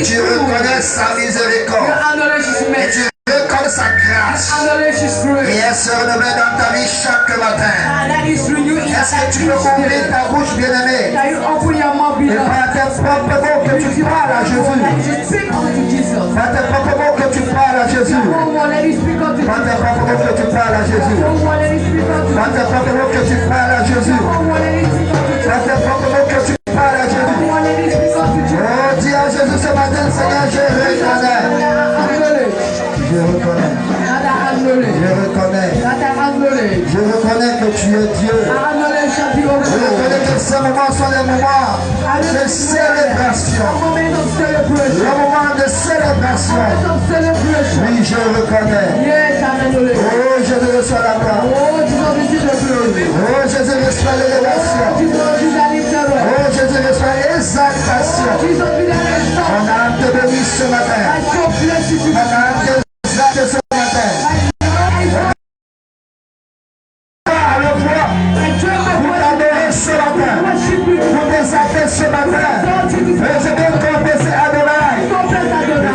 Tu reconnais sa miséricorde. Et tu reconnais sa grâce. Et elle se renouvelle dans ta vie chaque matin. Est-ce que tu peux ouvrir ta bouche, bien-aimée, et par tes propres mots que tu parles à Jésus? Par tes propres mots que tu parles à Jésus. Par tes propres mots que tu parles à Jésus. Par tes propres mots que tu parles à Jésus. Par tes propres mots que tu parles à Jésus. Oh, dis à Jésus ce matin, Seigneur, je reconnais. Je reconnais. Je reconnais que tu es Dieu. Je reconnais que ces moments sont des moments de célébration. Le moment de célébration. Oui, je reconnais. Oh, Jésus reçoit la gloire. Oh, Jésus reçoit l'élévation. Oh, Jésus reçoit l'exaltation. On a te béni ce matin. On a te exalté ce matin. Ce matin, je vais confesser Adonai.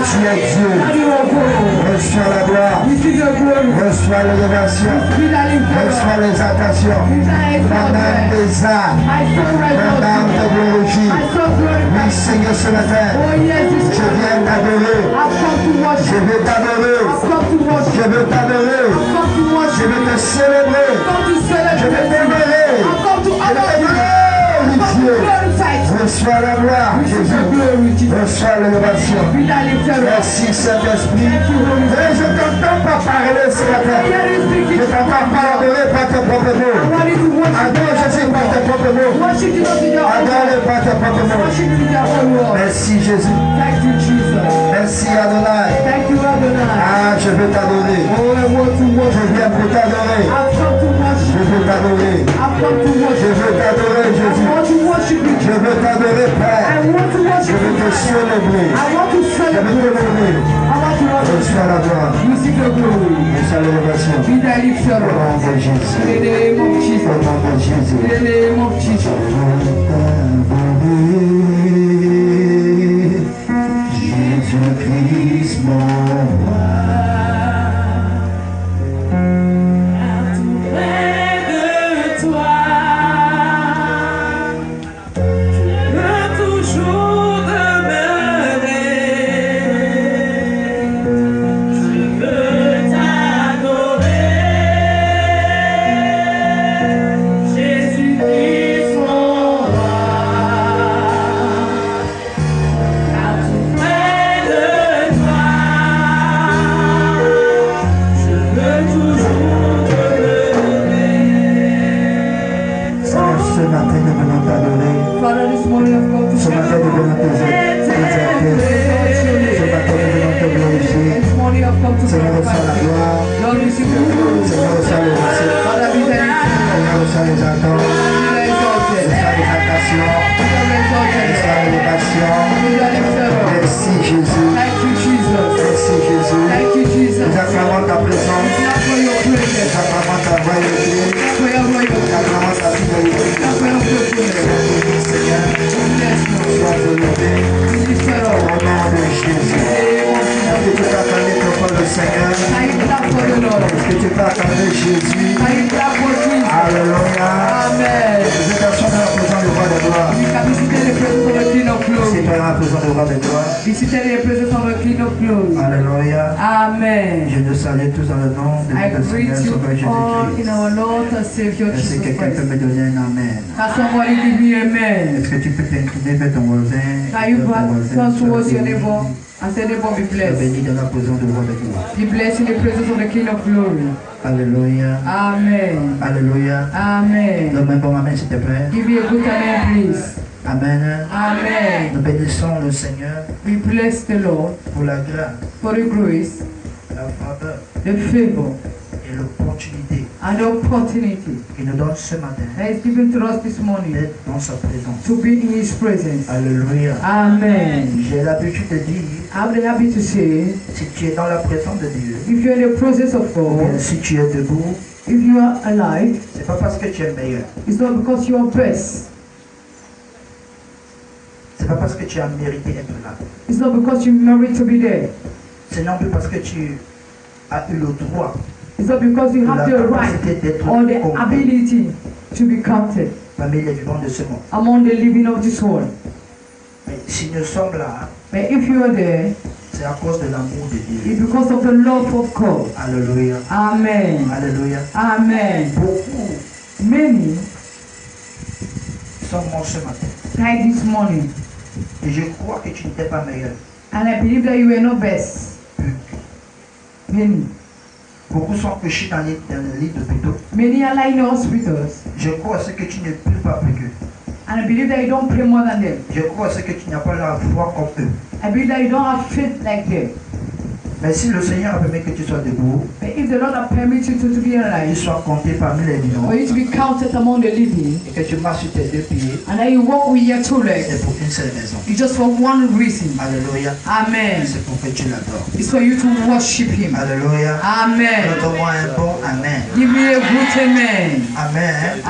Tu es Dieu. Reçois la gloire. Reçois l'élévation. Reçois l'exaltation. Mon âme t'exalte. Mon âme te glorifie. Oui, Seigneur, ce matin, je viens t'adorer. Je veux t'adorer. Je veux t'adorer. Je veux te célébrer. Je veux t'honorer. Reçois la gloire, Jésus. Reçois l'élévation. Merci Saint-Esprit. Et je t'entends pas parler ce matin. Je t'entends pas adorer par tes propres mots. Adore Jésus par tes propres mots. Adore par tes propres mots. Merci Jésus. Merci Adonai. Ah, je veux t'adorer. Je viens pour t'adorer. Je veux t'adorer. Je veux t'adorer, Jésus. Je veux t'adorer, Père. Je veux te célébrer. Je veux te louer. Reçois la gloire. Reçois l'élévation. Au nom de Jésus. Au nom de Jésus. Jésus-Christ, mon roi. Est-ce que quelqu'un peut me donner un amen? Est-ce que tu peux t'incliner vers ton voisin? Béni dans la présence de roi de gloire. Be blessed in the presence of the King of Glory. Alléluia. Amen. Alléluia. Amen. Donne un bon amen s'il te plaît. Give me a good amen, please. Amen. Amen. Nous bénissons le Seigneur. We bless the Lord pour la grâce, for the grace, la faveur, the favor, et l'opportunité and the opportunity qu'il nous donne ce matin that is given to us this morning d'être dans sa présence. to be in His presence. Alléluia. Amen. J'ai l'habitude de dire, I'm happy to say, si tu es dans la présence de Dieu, if you're in the presence of ou bien God, si tu es debout, if you are alive, c'est pas parce que tu es meilleur, it's not because you are best, C'est pas parce que tu as mérité d'être là. It's not because you married to be there. C'est non plus parce que tu as eu le droit. It's not because you have the right or the ability to be counted parmi les vivants de ce monde. among the living of this world. Mais si nous sommes là, But if you are there, c'est à cause de l'amour de Dieu. it's because of the love of God. Alléluia. Amen. Alléluia. Amen. Beaucoup Many sont morts ce matin. died this morning, Et je crois que tu n'étais pas meilleur. and I believe that you were not best. Many. Beaucoup sont couchés dans les lits d'hôpitaux. Many are lying in hospitals, Je crois à ce que tu ne peux pas plus qu'eux. and I believe that you don't pray more than them. Je crois à ce que tu n'as pas la foi comme eux. I believe that you don't have faith like them. Mais si le Seigneur a permis que tu sois debout, But if the Lord has permitted you to be que tu alive, sois compté parmi les vivants, for you to be counted among the living, et que tu marches sur tes deux pieds, and that you walk with your two legs, c'est pour une seule raison. it's just for one reason. Alléluia. Amen. C'est pour que tu l'adores. It's for you to worship Him. Alléluia. Amen. Donne-moi un bon Amen. Give me a good amen. Amen.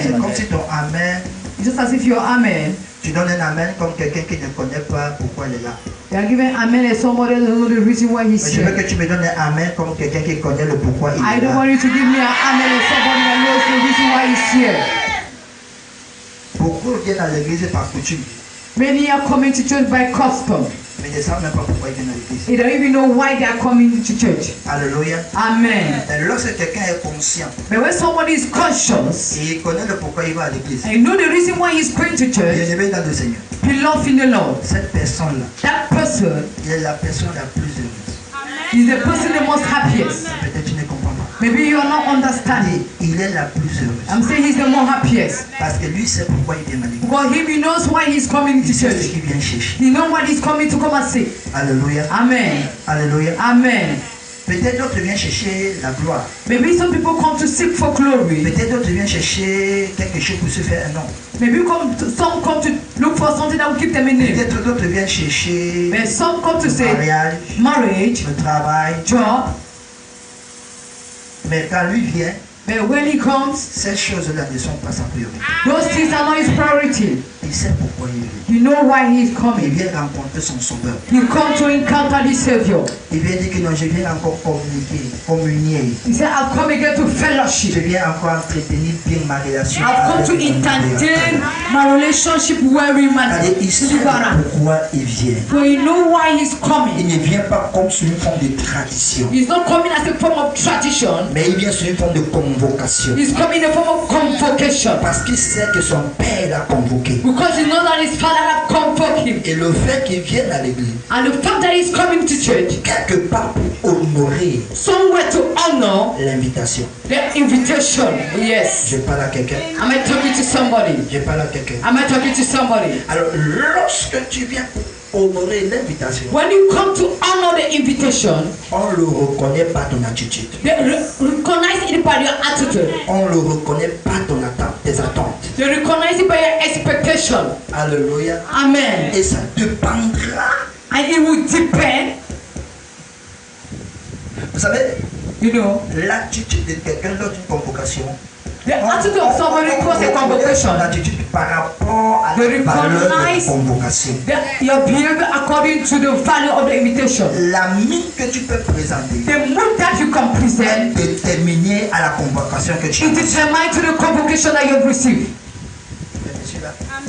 C'est Amen. comme si ton Amen, Just as if your amen, tu donnes un Amen comme quelqu'un qui ne connaît pas pourquoi il est là. they are giving amen as somebody doesn't know the reason why he's Mais je veux here. que tu me donnes un Amen comme quelqu'un qui connaît le pourquoi il I est don't là. want you to give me an amen as somebody that knows the reason why he's here. Beaucoup viennent à l'église par coutume, Many are coming to church by custom. mais ils ne savent même pas pourquoi ils viennent à l'église. They don't even know why they are coming to church. Alléluia. Amen. Et lorsque quelqu'un est conscient But when somebody is conscious et il connaît le pourquoi il va à l'église, and you know the reason why he's praying to il church, est élevé dans le Seigneur. beloved in the Lord, Cette personne-là, that person il est la personne la plus heureuse. is the person the most happiest. Peut-être tu ne comprends pas. Maybe you are not understanding. Il est la plus heureuse. I'm saying he's the more happiest. Parce que lui sait pourquoi il vient à l'église. Because him, he knows why he's coming to Il sait ce church. qu'il vient chercher. He knows what he's coming to come and see. Alléluia. Amen. Alléluia. Amen. Peut-être d'autres viennent chercher la gloire. Maybe some people come to seek for glory. Peut-être d'autres viennent chercher quelque chose pour se faire un nom. Maybe some come to look for something that will keep them in name. Peut-être d'autres viennent chercher But some come to le say mariage, marriage, le travail. job. Mais quand lui vient, But when he comes, ces choses-là ne sont pas sa priorité. those things are not his priority. Il sait pourquoi il vient. You know why he's Il coming. vient rencontrer son sauveur. He come to encounter the Savior. Il vient dire que non, je viens encore communier. He said, I've come again to Je fellowship. viens encore entretenir bien ma relation. I've come to avec mon entertain Créateur. my relationship where we C'est-à-dire, il sait pourquoi il vient. So you know why he's Il coming. ne vient pas comme sur une forme de tradition, He's not coming as a form of tradition. mais il vient sur une forme de convocation. He's coming in a form of convocation. Parce qu'il sait que son père l'a convoqué. Because he knows that his father had convoked him. Et le fait qu'il vienne à l'église, And the fact that he's coming to church, quelque part pour honorer somewhere to honor l'invitation. the invitation. Yes. Je parle à quelqu'un. Am I talking to somebody? Je parle à quelqu'un. Am I talking to somebody? Alors, lorsque tu viens pour honorer l'invitation, When you come to honor the invitation, on ne le reconnaît pas ton attitude. they recognize it by your attitude. On ne le reconnaît pas tes attentes. They recognize it by your expectation. Alléluia. Amen. Et ça dépendra. And it will depend, Vous savez, you know, l'attitude de quelqu'un lors d'une convocation. the attitude of somebody towards a convocation. Son attitude par rapport à They la valeur de recognize convocation. your behavior according to the value of the invitation. La mine que tu peux présenter The mood that you can est present déterminée à la convocation que tu is as. determined to the convocation that you've received.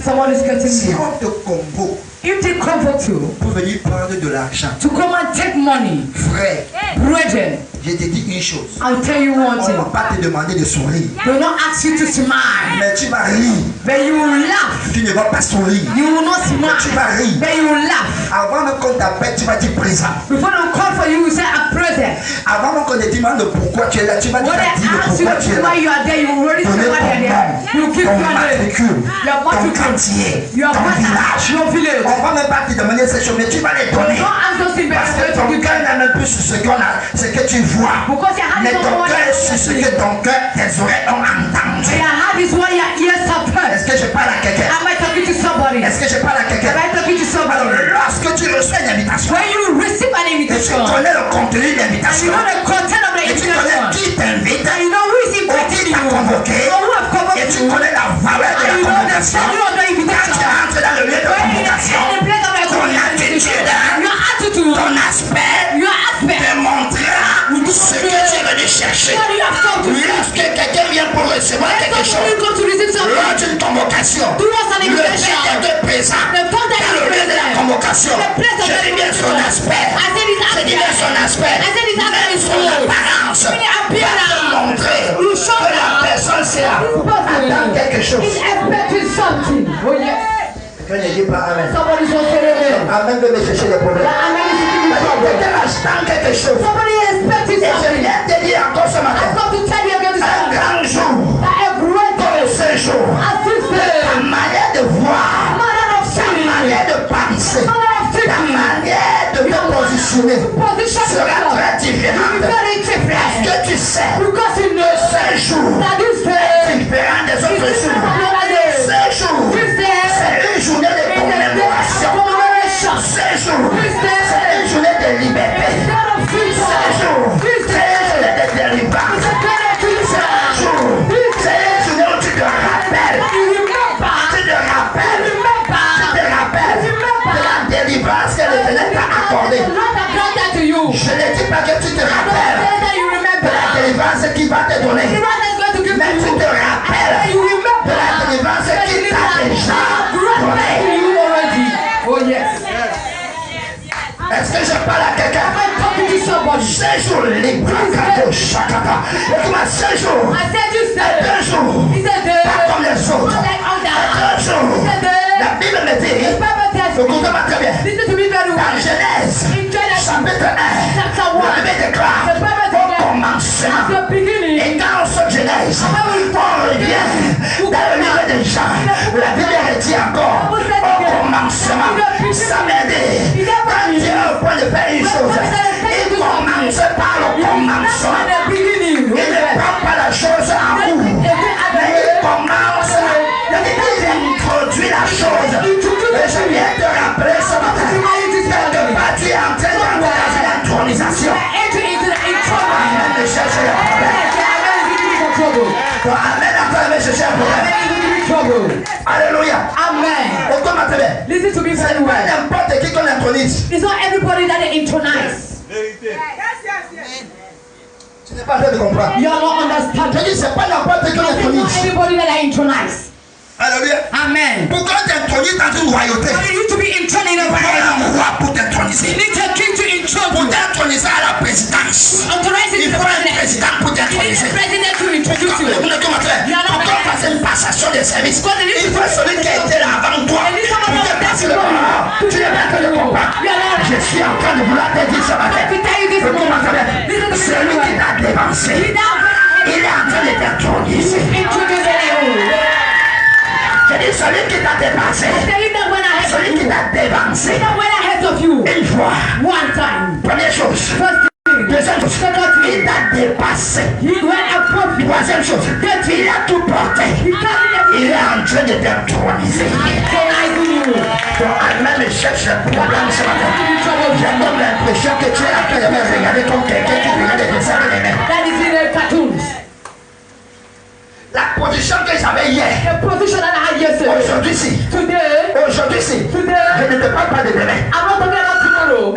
Someone is getting Si me. on te convoque If they convoke you pour venir prendre de l'argent, to come and take money, frère, brethren, je te dis une chose. I'll tell you one On ne thing. va pas te demander de sourire, They will not ask you to smile, mais tu vas rire. but you will laugh. Tu ne vas pas sourire, You will not tu smile, vas rire. but you will laugh. Avant même qu'on t'appelle, tu vas dire présent. Before they call for you, you say, I'm present. Avant même qu'on te demande pourquoi tu es là, tu vas When déjà they dire ask you pourquoi tu es là. why you are there, you will already say why they are there. You give Ton your name, matricule, your ton matricule, quartier, your ton village. your village. On va même pas te demander ces choses, mais tu vas les donner. Don't ask those things, Parce que but ton you cœur give them. n'a même plus sur ce qu'on a, ce que tu vois. Because your heart Mais is not ton what cœur sur ce que ton cœur, tes oreilles ont entendu. your heart is what your ears have heard. Est-ce que je parle à quelqu'un? Am I talking to somebody? Est-ce que je parle à quelqu'un? Am I talking to Alors, somebody? lorsque tu reçois une invitation, When you receive an et tu invitation, connais le contenu de and you l'invitation, know the content of the et tu connais invitation, qui t'invite, and you know who is ou qui inviting t'a you, convoqué, or who have et convoked tu tu connais la valeur de la convocation, quand tu entres dans le lieu de convocation, ton attitude, ton aspect te montrera ce que tu es venu chercher. Lorsque quelqu'un vient pour recevoir quelque chose, lors d'une convocation, le fait d'être présent dans le lieu de la convocation, je dis bien son aspect, je dis bien son aspect, même son apparence, va te montrer que la personne sera attend quelque chose. Quand je dis pas Amen, Amen veut me chercher des problèmes. Quelqu'un attend quelque chose. Et je viens te dire encore ce matin, un grand jour, comme ce jour, ta manière de voir, ta manière de penser, ta manière de te positionner sera très différente. Est-ce que tu sais que ce jour est différent des autres jours? Ce jour, c'est une journée de commémoration. Ce jour, c'est une journée de liberté. Ce jour, c'est une journée de délivrance. Ce jour, c'est une journée où tu te rappelles. Tu te rappelles de la délivrance que l'Éternel t'a accordée. Je ne dis pas que tu te rappelles de la délivrance qu'il va te donner, mais tu te rappelles de la délivrance qu'il t'a déjà donnée. Oh yes. Est-ce que je parle à quelqu'un? Ce jour libre, écoute-moi, ce jour, deux jours, pas comme les autres, deux jours. La Bible me dit, écoutez-moi très bien, dans Genèse, chapitre 1, la Bible déclare, au commencement, et quand on sort Genèse, on revient dans le livre de Jean, la Bible dit encore, au commencement, ça m'a dit, quand Dieu est au point de faire une chose, il commence par le commencement. Il ne prend pas la chose en cours, mais il commence, il introduit la chose. Et je viens te rappeler ce matin, quelque part tu es en train d'entrer dans une intronisation. Amen, me chercher le problème. Amen, encore me chercher le problème. Alléluia. Amen. Et comment te bien? Listen to me C'est very pas well. n'importe qui qu'on intronise. It's not everybody that they intronize. Tu n'es pas en train de comprendre. You are not Je understanding. dis, c'est pas n'importe qui qu'on It's not intronise. everybody that I intronize. Alléluia. Amen. Pourquoi t'intronises dans une royauté? You need to be intronised in a Pas way. un roi pour You t'introniser. need a king to Pour introduce. t'introniser à la présidence, Authorize il the faut un president. président pour You need t'introniser. a president to introduce you. Pourquoi passer une passation de service? Il faut celui qui a été là avant toi pour te passer le bras. Tu n'es pas que le comprendre. Je suis en train de vouloir te dire ce matin. Celui qui t'a dévancé, il est en train de t'introniser. Je dis celui qui t'a dépassé, celui qui t'a dévancé. Une fois, première chose. Deuxième chose, il t'a dépassé. Troisième chose, il a tout porté. Il est en train de t'introniser. Ton Allemagne me cherche un problème ce matin. J'ai comme l'impression que tu es en train de me regarder comme quelqu'un qui regarde des dessins animés. La position que j'avais hier, aujourd'hui-ci, je ne te parle pas de demain.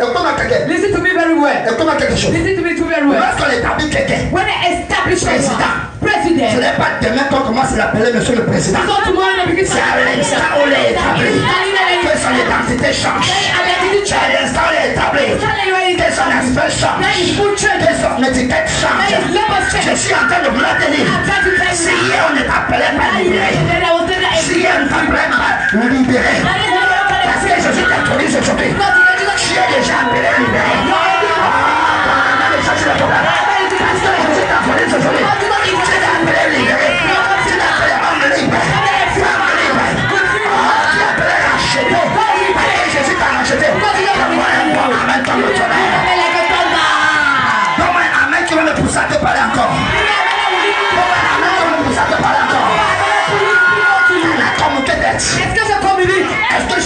Écoute-moi quelqu'un. Listen to me very well. Écoute-moi quelque chose. Listen to me too very well. Lorsqu'on établit quelqu'un, When they establish President. a ce president, n'est pas demain qu'on commence à l'appeler monsieur le président. it's not tomorrow they begin to C'est à l'instant où il est établi que son identité change. C'est à l'instant où il est établi que son aspect change, que son étiquette change. Je suis en train de vouloir te dire, si hier on ne t'appelait pas libéré, si hier on ne t'appelait pas libéré, parce que je suis introduit aujourd'hui, tu es déjà appelé libéré. On a cherché le problème. Parce que je suis introduit aujourd'hui, tu es appelé libéré. Tu es appelé homme libre, femme libre. Tu es appelé racheté. Parce que Jésus t'a racheté. Donne-moi un bon amen comme le tonnerre. Donne-moi un amen qui va me pousser à te parler encore. Donne-moi un amen qui va me pousser à te parler encore. La communauté d'être. Est-ce que je communique? Est-ce que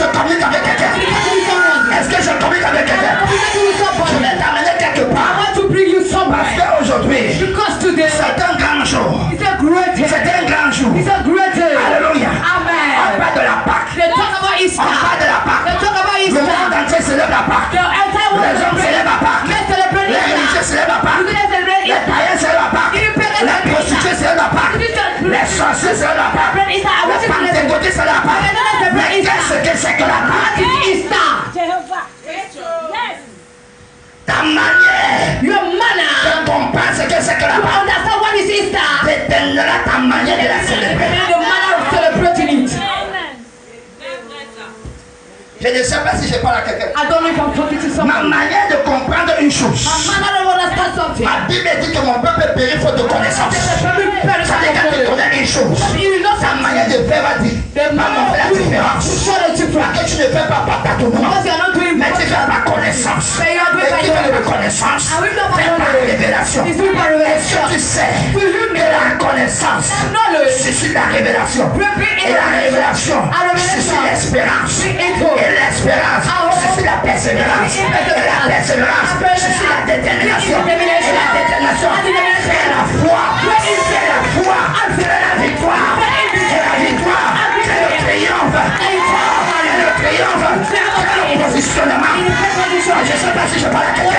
sais pas si je parle à quelqu'un. I don't know if I'm talking to Ma somebody. manière de comprendre une chose. My man, I don't understand something. Ma Bible dit que mon peuple périt faute de connaissance. Ça veut dire que tu connais une chose. Ta manière de faire va dire. Va montrer la différence. Que tu ne fais pas par tâtonnement. Mais tu fais par connaissance. Et qui fait par connaissance? Fait par révélation. Est-ce que tu sais que la connaissance suscite la révélation? Et la révélation suscite l'espérance. Et l'espérance suscite la persévérance. Et la persévérance suscite la détermination. Et la détermination c'est la foi. C'est la foi. C'est la victoire. C'est la victoire. C'est le triomphe. C'est le triomphe. C'est le positionnement. Je ne sais pas si je parle à quelqu'un.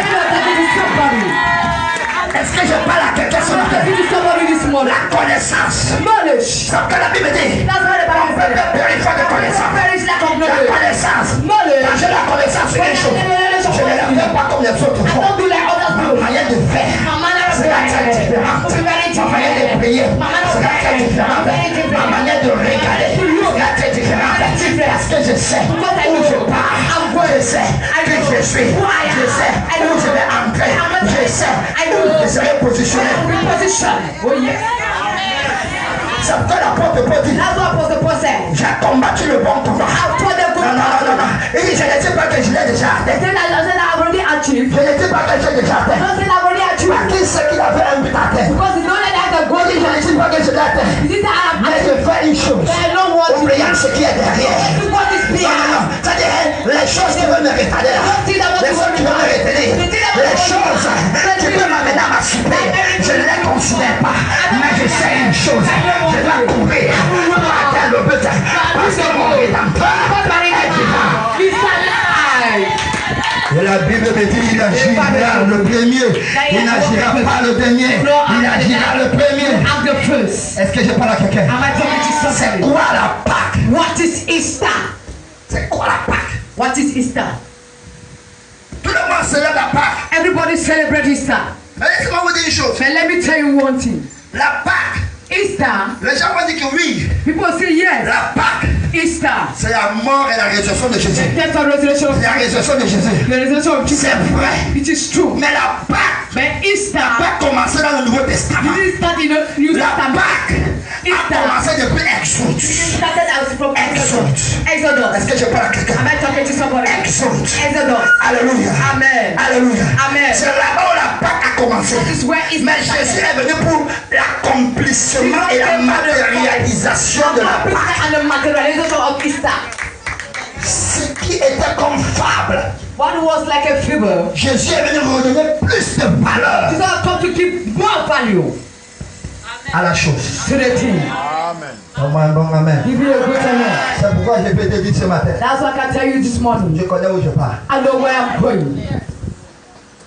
Est-ce que je parle à quelqu'un ce matin? La connaissance. C'est ce que la Bible dit. On peut perdre une fois de connaissance. La connaissance. Quand j'ai la connaissance, c'est une chose. Je ne la fais pas comme les autres font. Ma manière de faire sera très différente. Ma manière de prier sera très différente. Ma manière de regarder sera très différente. Parce que je sais où je pars. Je sais qui je suis. Je sais où je vais entrer. Je sais où je serai positionné. Oh yes. C'est ce que l'apôtre Paul dit. J'ai combattu le bon combat. Non. Il dit, je ne sais pas que je l'ai déjà atteint. Je ne sais pas que j'ai déjà atteint. Parce qu'il sait qu'il avait un but à atteindre. Il dit, je ne sais pas que je l'ai atteint. Mais je fais une chose. Oubliant ce qui est derrière. Non. C'est-à-dire, les choses qui veulent me retarder là. Les choses qui veulent me retenir. Les choses qui peuvent m'amener à ma super. Je ne les considère pas. Mais je sais une chose. Je dois courir pour atteindre le but. Parce que mon rédempteur est vivant. Et la Bible me dit qu'il agira le premier. Il n'agira pas le dernier. Il agira le premier. Est-ce que je parle à quelqu'un? C'est quoi la Pâque? What is Easter? C'est quoi la Pâque? What is Easter? Tout le monde célèbre la Pâque. Everybody celebrate Easter. Mais laissez-moi vous dire une chose. But let me tell you one thing. La Pâque, Easter, les gens vont dire que oui. people say yes. La Pâque, Easter. c'est la mort et la résurrection de Jésus. That's the resurrection of La résurrection de Jésus. the resurrection of Jesus. C'est vrai. It is true. Mais la Pâque But Easter n'a pas commencé dans le Nouveau Testament. didn't start in the New La Testament. Pâque a commencé depuis Exode. It started out from Exode. Exodus. Est-ce que je parle à quelqu'un? Am I talking to somebody? Exode. Exodus. Alléluia. Amen. Alléluia. Amen. C'est là-bas où la Pâque a commencé. This is where Easter Mais Jésus est venu pour l'accomplissement et la matérialisation de la Pâque. and the materialization of Easter. Ce qui était comme fable, What was like a fable, Jésus est venu redonner plus de valeur Jesus has come to give more value à la chose. to the thing. Bon amen. Give you a good amen. C'est pourquoi je peux te dire ce matin. That's what I can tell you this morning. Je connais où je pars. I know where I'm going.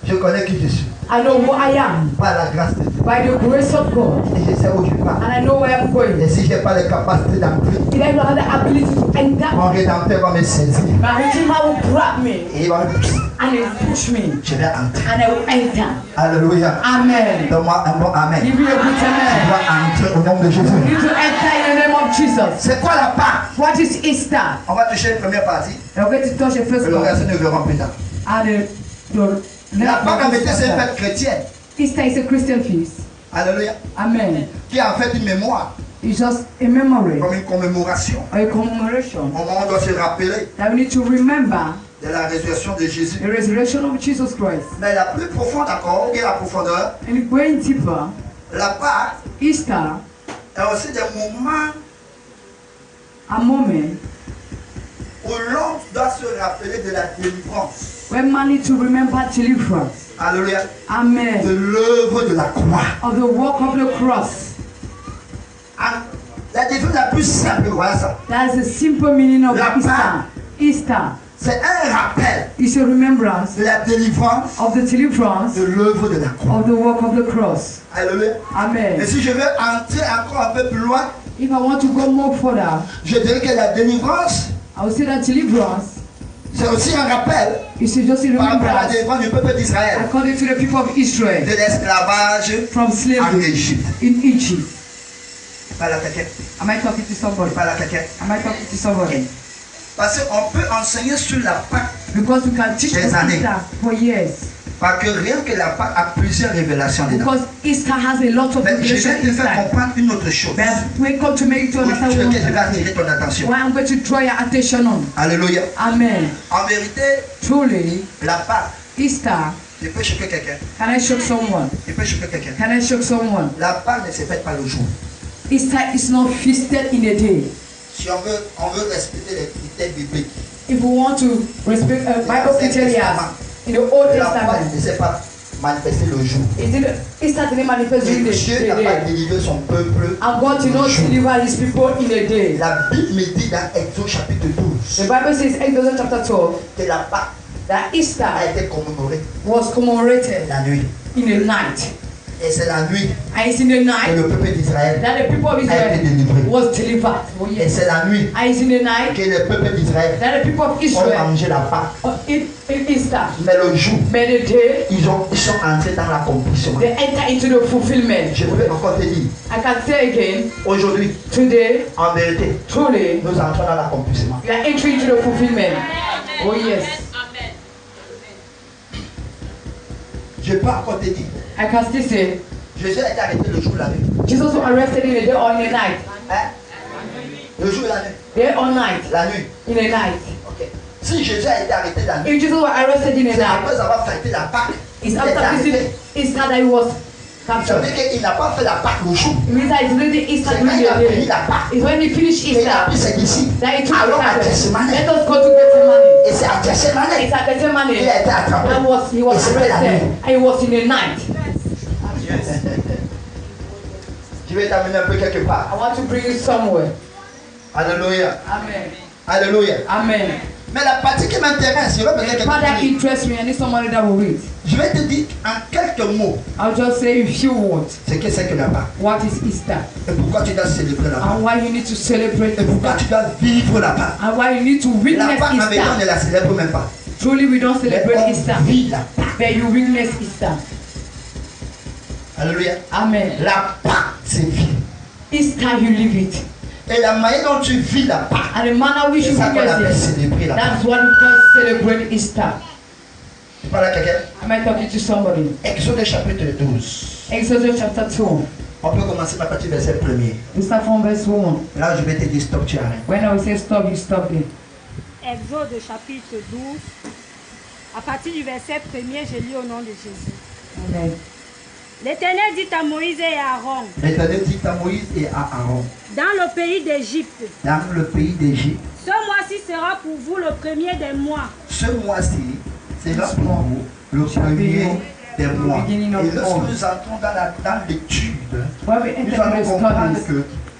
Je connais qui je suis. I know who I am Par la grâce de Dieu. by the grace of God. Et je sais où je pars. And I know where I'm going. Et si je n'ai pas les capacités d'entrer, If I don't have the ability to enter, mon rédempteur va me saisir. my Redeemer will grab me Et il va me dire, and he will push me je vais entrer. and I will enter. Alléluia. Amen. Donne-moi un bon amen. Give me a good Tu amen. dois entrer au nom de Jésus. You need to enter in the name of Jesus. C'est quoi la Pâque? What is Easter? On va toucher une première partie. I'm going to touch the first Et le one. reste, nous verrons plus tard. And La Pâque en réalité, c'est une fête chrétienne. Easter is a Christian feast. Alléluia. Amen. Qui est en fait une mémoire, It's just a memory comme une commémoration. or a commemoration Au moment où on doit se rappeler that we need to remember de la résurrection de Jésus. the resurrection of Jesus Christ. Mais la plus profonde encore, qui est la profondeur, And going deeper, la Pâque Easter, est aussi des moments a moment où l'homme doit se rappeler de la délivrance. when man need to remember deliverance. Alléluia. De Amen. l'œuvre de la croix. Of the work of the cross. La délivrance la plus simple, voilà ça. That's the simple meaning of La Easter. Easter C'est un rappel is a remembrance de la délivrance of the deliverance de l'œuvre de la croix. of the work of the cross. Alléluia. Amen. Et si je veux entrer encore un peu plus loin, If I want to go more further, je dirais que la délivrance, I will say that deliverance c'est aussi un rappel is just a par rapport à la remembrance délivrance du peuple d'Israël according to the people of de Israel l'esclavage from en slavery Égypte. in Egypt. Pas la quelqu'un. Am I talking to somebody? Pas la quelqu'un. Am I talking to somebody? Parce qu'on peut enseigner sur la Pâque. Because we can teach Des on années. Easter for years. Parce que rien que la Pâque a plusieurs révélations dedans. Because Easter has a lot of Mais je revelation vais te faire inside. comprendre une autre chose. But we come to make you to understand Sur one laquelle je vais thing. attirer ton attention. Why I'm going to draw your attention on. Alléluia. Amen. En vérité, Truly, la Pâque, Easter, je peux choquer quelqu'un. can I shock someone? Je peux choquer quelqu'un. Can I shock someone? La Pâque ne se fête pas le jour. Easter is not feasted in a day. Si on veut respecter les critères bibliques, If we want to respect Bible criteria in the Old la Pâque Testament, ne s'est pas manifestée le jour. it didn't, Easter didn't manifest Et during the Dieu n'a pas day. délivré son peuple. And God did not deliver his people in a day. La Bible me dit dans Exode chapitre 12 The Bible says, Exodus chapter 12, que la Pâque that Easter a été commémorée was commemorated la nuit. in a night. Et c'est la nuit And it's in the que night le peuple d'Israël that the people of a été Israel délivré. was delivered. Oh, Et yes. c'est la nuit And it's in the night que le peuple d'Israël that the people of ont Israel mangé la Pâque. eat Easter. Mais le jour, But the day ils sont entrés dans l'accomplissement. they enter into the fulfillment. Je peux encore te dire, I can say again, aujourd'hui, today, en vérité, truly, nous entrons dans l'accomplissement. we are entering into the fulfillment. Oh yes. Je peux encore te dire, I can still say, Jésus a été arrêté le jour de la nuit. Jesus was arrested in the day or in the night. Hein? Le jour de la nuit. Day or night. La nuit. In the night. Ok. Si Jésus a été arrêté la nuit, If Jesus was arrested in the c'est night, après avoir fêté la Pâque. it's Il a été after visiting arrêté. Easter that he was Ça captured. veut dire qu'il n'a pas fait la Pâque le jour. It means that it's really Easter C'est quand during il a the fini day. la Pâque. It's when he finished Et il a pris Easter ses disciples. that he took Allons à the Gethsemane. Let us go to Gethsemane. Et c'est à Gethsemane. It's at Gethsemane. Il a été attrapé. He was Et c'était la arrested. nuit. And he was in the night. Je vais t'amener un peu quelque part. I want to bring you somewhere. Alléluia. Amen. Alléluia. Amen. Mais la partie qui m'intéresse, je vais besoin de The part that quelqu'un. interests me, I need somebody that will read. Je vais te dire en quelques mots I'll just say a few words. ce que c'est que la Pâque. What is Easter? Et pourquoi tu dois célébrer la Pâque. And why you need to celebrate Et pourquoi Easter? tu dois vivre la Pâque. And why you need to La witness Pâque, en vérité, on ne Easter? la célèbre même pas. Truly, we don't Mais celebrate Easter, on vit la Pâque. but you witness Easter. Alléluia. Amen. La Pâque, c'est vie. Easter, you live it. Et la manière dont tu vis la Pâque, And the manner which c'est you ça qu'on appelle witness it, célébrer la Pâque. that's what we call celebrate Easter. Tu parles à quelqu'un? Am I talking to somebody? Exode chapitre 12. Exodus chapter 2. On peut commencer par partir du verset 1er. We start from verse 1. Là, je vais te dire stop, tu arrêtes. When I will say stop, you stop it. Exode chapitre 12, à partir du verset 1er, je lis au nom de Jésus. Amen. L'Éternel dit à Moïse et à Aaron, L'Éternel dit à Moïse et à Aaron, dans le pays d'Égypte, dans le pays d'Égypte, ce mois-ci sera pour vous le premier des mois. ce mois-ci sera pour vous le premier des mois. Et lorsque nous entrons dans l'étude, When we nous enter allons the comprendre studies,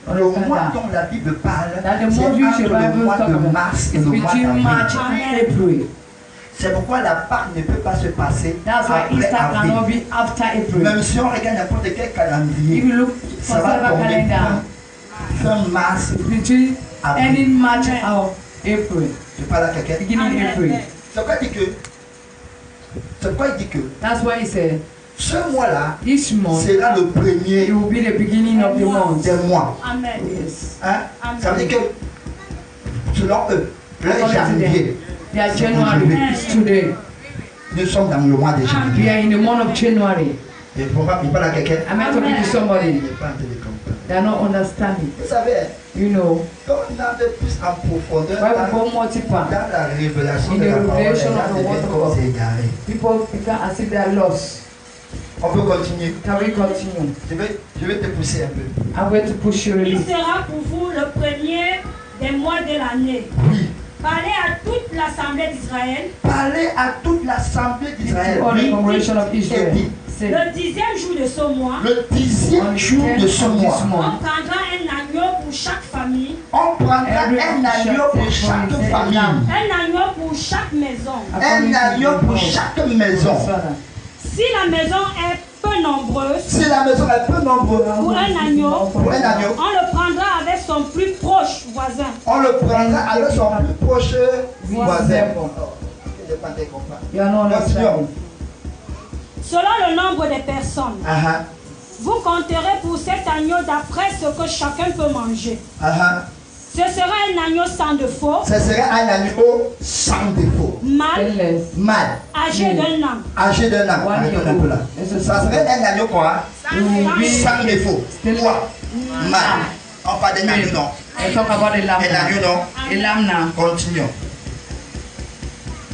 que le mois dont la Bible parle, that the c'est month which the entre le Bible mois talk de about mars et is le mois between March d'avril. and April. C'est pourquoi la Pâque ne peut pas se passer That's why après Easter cannot avril. be after April. Même si on regarde n'importe quel If calendrier, you look ça for va several tomber calendar, fin mars. between Avril. ending March or April, Je parle à quelqu'un. beginning April. C'est pourquoi il dit que, c'est pourquoi il dit que That's why he said, ce mois-là this month, sera le premier it will be the beginning of the month. des mois. Amen. Yes. Hein? Ça veut dire que, selon eux, le According to janvier, them, their January is today. nous sommes dans le mois de We janvier. are in the month of January. Et pourquoi il parle à quelqu'un? Am I talking to somebody? Il n'est pas en train de comprendre. They are not understanding. Vous savez, You know, quand on avait plus en profondeur why we dans, go more deeper. dans la révélation In de the la parole, les revelation gens of the word deviennent of comme God. égarés. People become as if they are lost. On peut continuer. Can we continue? Je vais te pousser un peu. I'm going to push you a Il little. sera pour vous le premier des mois de l'année. Oui. Parlez à toute l'assemblée d'Israël. Parlez à toute l'assemblée d'Israël. All the Oui. congregation of Israel. Say, Le 10e jour de ce mois, Le 10e jour de ce mois, on prendra un agneau pour chaque famille, on prendra un agneau pour chaque famille. un agneau pour chaque maison. Un agneau pour chaque maison. Si la maison est peu nombreuse, Si la maison est peu nombreuse, pour un agneau, pour un agneau, on le prendra avec son plus proche voisin. on le prendra avec son plus proche voisin. You are not understanding. Selon le nombre de personnes, Ah vous compterez pour cet agneau d'après ce que chacun peut manger. ah, Ce sera un agneau sans défaut. Ce serait un agneau sans défaut. Mâle. Mâle. Âgé d'un an. Âgé d'un an. Arrêtons un peu là. Ça serait un agneau quoi? Sans défaut. Quoi? Mâle. On parle d'un agneau, non? Un agneau, non? Continuons.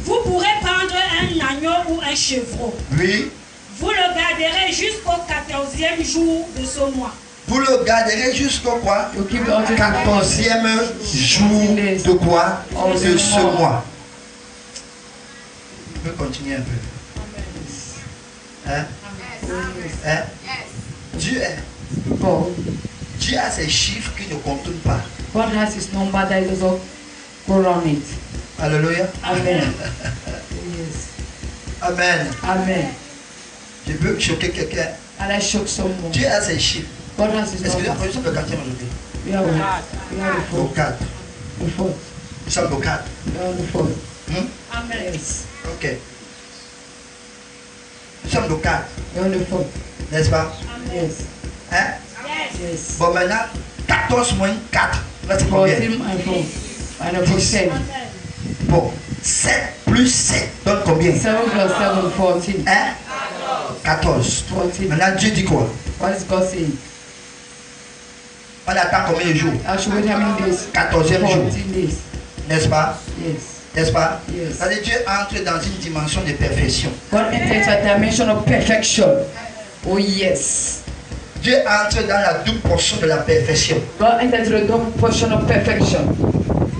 Vous pourrez prendre un agneau ou un chevreau. Oui. Vous le garderez jusqu'au 14e jour de ce mois. Vous le garderez jusqu'au quoi? 14e jour de quoi? De ce mois. On peut continuer un peu. Hein? Hein? Dieu a ses chiffres qui ne comptent pas. God has his number that doesn't go on it. Alléluia. Amen. Amen. Amen. Je veux choquer quelqu'un. And I shook someone. Dieu a ses chiffres. God has his Est-ce que number. nous sommes le 4e aujourd'hui? We are the Au 4. fourth. Nous sommes au 4. We are the fourth. Amen. Yes. Ok. Nous sommes au 4. We are the fourth. N'est-ce pas? Yes. Hein? Yes. Bon, maintenant, 14 moins 4. Là, c'est combien? 14 and 4. And a 10. Bon, 7 plus 7 donne combien? 7 plus 7, 14. Hein? 14. 14. Maintenant, Dieu dit quoi? What is God saying? On attend combien de jours? I should wait how many days? 14e jour. 14 days. N'est-ce pas? Yes. N'est-ce pas? Yes. C'est-à-dire Dieu entre dans une dimension de perfection. God enters a dimension of perfection. Oh yes. Dieu entre dans la double portion de la perfection. God enters the double portion of perfection.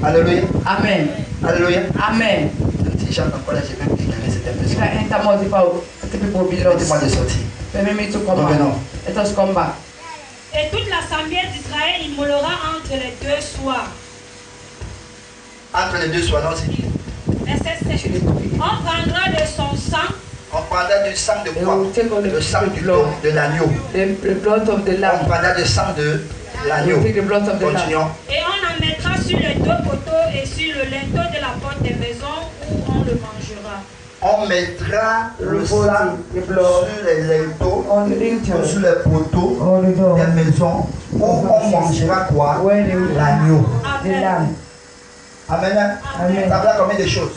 Alléluia. Amen. Alléluia. Amen. Si j'entends encore là, je vais déclarer cette If impression. I enter multiple people be Permettez-moi de lost. sortir. Permit me to come Revenons. back. Let us come back. Et toute l'assemblée d'Israël immolera entre les deux soirs. Entre les deux soirs, non, c'est dit. Verset 7. On prendra de son sang. On prendra du sang de quoi? Le sang de l'agneau. The blood of the On lamb. prendra du sang de l'agneau. We take the blood of the lamb. Continuons. Et on en mettra sur les deux poteaux et sur le linteau de la porte des maisons où on le mangera. On mettra le sang The blood sur les linteaux, on the lintel. sur les poteaux On the door. des maisons où on mangera quoi? Where the L'agneau. the lamb. Amen. Amen. Ça veut dire combien de choses?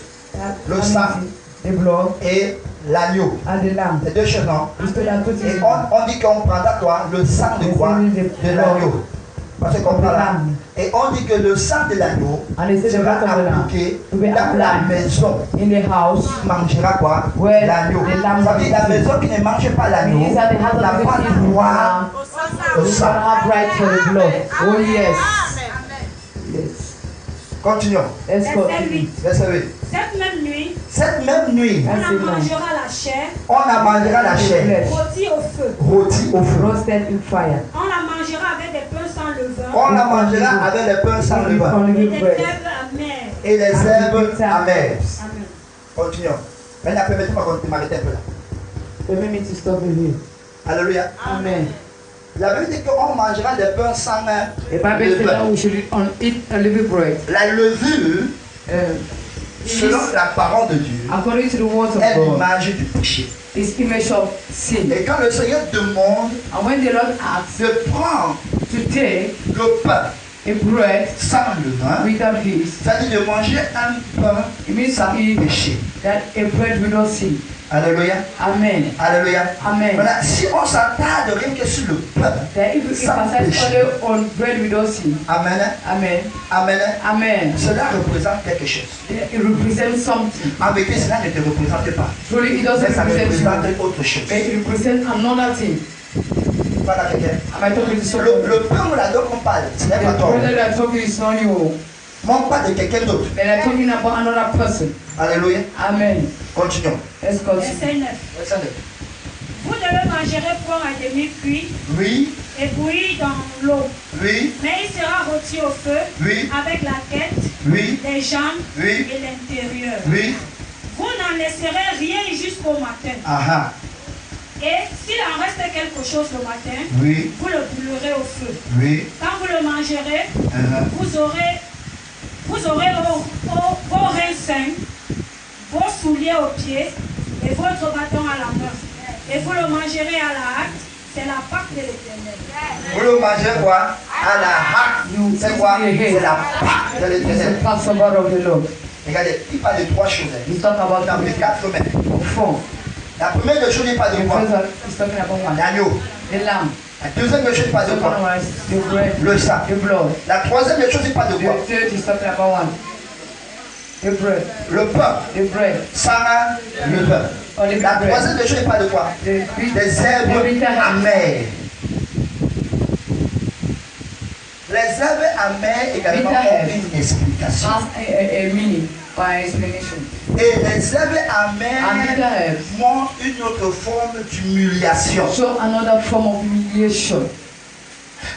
Le sang The blood et l'agneau. and the lamb. C'est deux choses, non? We still have to Et take on dit qu'on prendra quoi? Le sang de quoi? De l'agneau. Parce qu'on prend là. Et on dit que le sang de l'agneau and they say the sera blood of the lamb appliqué to be dans la applied maison. in the house. Mangera quoi? Where L'agneau. the lamb Ça veut dire la maison qui ne mange pas l'agneau Means that the house n'a of pas the droit au we shall sang. have right for the blood. Oh yes. Yes. Continuons. Let's Verset continue. 8. Verset 8. Cette même nuit, Cette même nuit, on Verset en 9. mangera la chair, on en mangera la chair rôtie au feu. rôtie au feu. Roasted in fire. On la mangera avec des pains sans levain On la mangera avec les pains sans levain et Only des bread. herbes amères. et les herbes amères. Amen. Continuons. Maintenant, permettez-moi de m'arrêter un peu là. Permit me to stop in here. Alléluia. Amen. La Bible dit qu'on mangera des pains sans The Bible says that levain. we should eat a living bread. La levure, selon la parole de Dieu, According to the words of est God, l'image du péché. is image of sin. Et quand le Seigneur demande And when the Lord asks de prendre to take le pain a bread sans levain, without yeast, c'est-à-dire de manger un pain it means sans to eat péché. that a bread without sin. Alléluia. Amen. Alléluia. Amen. Voilà, si on s'attarde rien que sur le pain, That if we sans emphasize péché. only on bread without sin, Amen. Amen. Amen. Amen. Cela représente quelque chose. It represents something. En vérité, cela ne te représente pas. Truly, it Mais doesn't ça represent you, représente autre chose. but it represents another thing. Voilà quelqu'un. Am I talking to someone? Le pain là dont on parle, ce n'est The pas toi. brother that I'm talking is not you, On parle de quelqu'un d'autre. but I'm talking about another person. Alléluia. Amen. Continuons. Let's continue. Verset 9. Verset 9. Vous ne le mangerez point à demi-cuit Oui, et bouilli dans l'eau, oui, mais il sera rôti au feu oui, avec la tête, oui, les jambes oui, et l'intérieur. oui. Vous n'en laisserez rien jusqu'au matin. Aha. Et s'il en reste quelque chose le matin, Oui, vous le brûlerez au feu. oui. Quand vous le mangerez, Aha. vous aurez vos reins sains, vos souliers aux pieds et votre bâton à la main. Et vous le mangerez à la hâte, C'est la Pâque de l'Éternel. Vous le mangez quoi? À la Pâque. C'est quoi? C'est la Pâque de It's l'Éternel. the Passover of the Lord. Regardez, il parle de trois choses. He's talking about Non, mais quatre même. four. La première des choses, il parle de The quoi? first one, he's talking about one. L'agneau. The lamb. La deuxième des choses, il parle The de second quoi? one is the bread. Le sang. The blood. La troisième des choses, il parle de quoi? The third is talking about one. The bread. Le peuple. The bread. Sarah, le peuple. Only La bread. troisième des choses, il parle de quoi? The Des herbes amères. Les herbes amères également ont une explication. has a meaning by explanation. Et les herbes And bitter amères herbs montrent une autre forme d'humiliation. show another form of humiliation.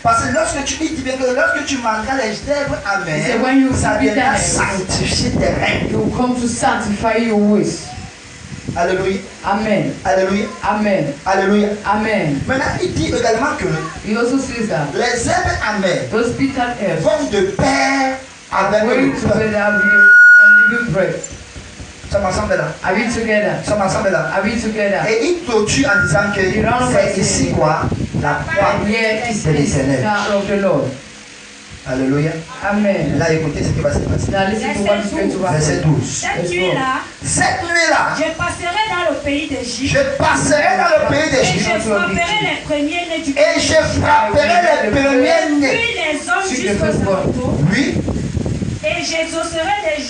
Parce que lorsque tu dis bien que lorsque tu mangeras les herbes He said, when you amères, ça eat bitter viendra herbs, sanctifier tes reins. you will come to sanctify your ways. Alléluia. Amen. Alléluia. Amen. Alléluia. Amen. Maintenant, il dit également que He also says that les herbes amères those bitter herbs vont de pair avec going le peuple. together with unliving bread. Nous sommes ensemble là. Are we together? Nous sommes ensemble là. Are we together? Et il clôture en disant que c'est ici quoi? La croix Here is de the l'Éternel. star of the Lord. Alléluia. Amen. Là, écoutez ce qui va se passer. Now listen to what is going to Verset happen. 12. Cette nuit-là, Cette nuit-là, je passerai dans le pays d'Égypte je passerai dans le pays et d'Égypte je frapperai les premiers-nés du et je frapperai les premiers-nés. puis les hommes Sur le jusqu'aux firstborn. alentours, Oui, et j'exaucerai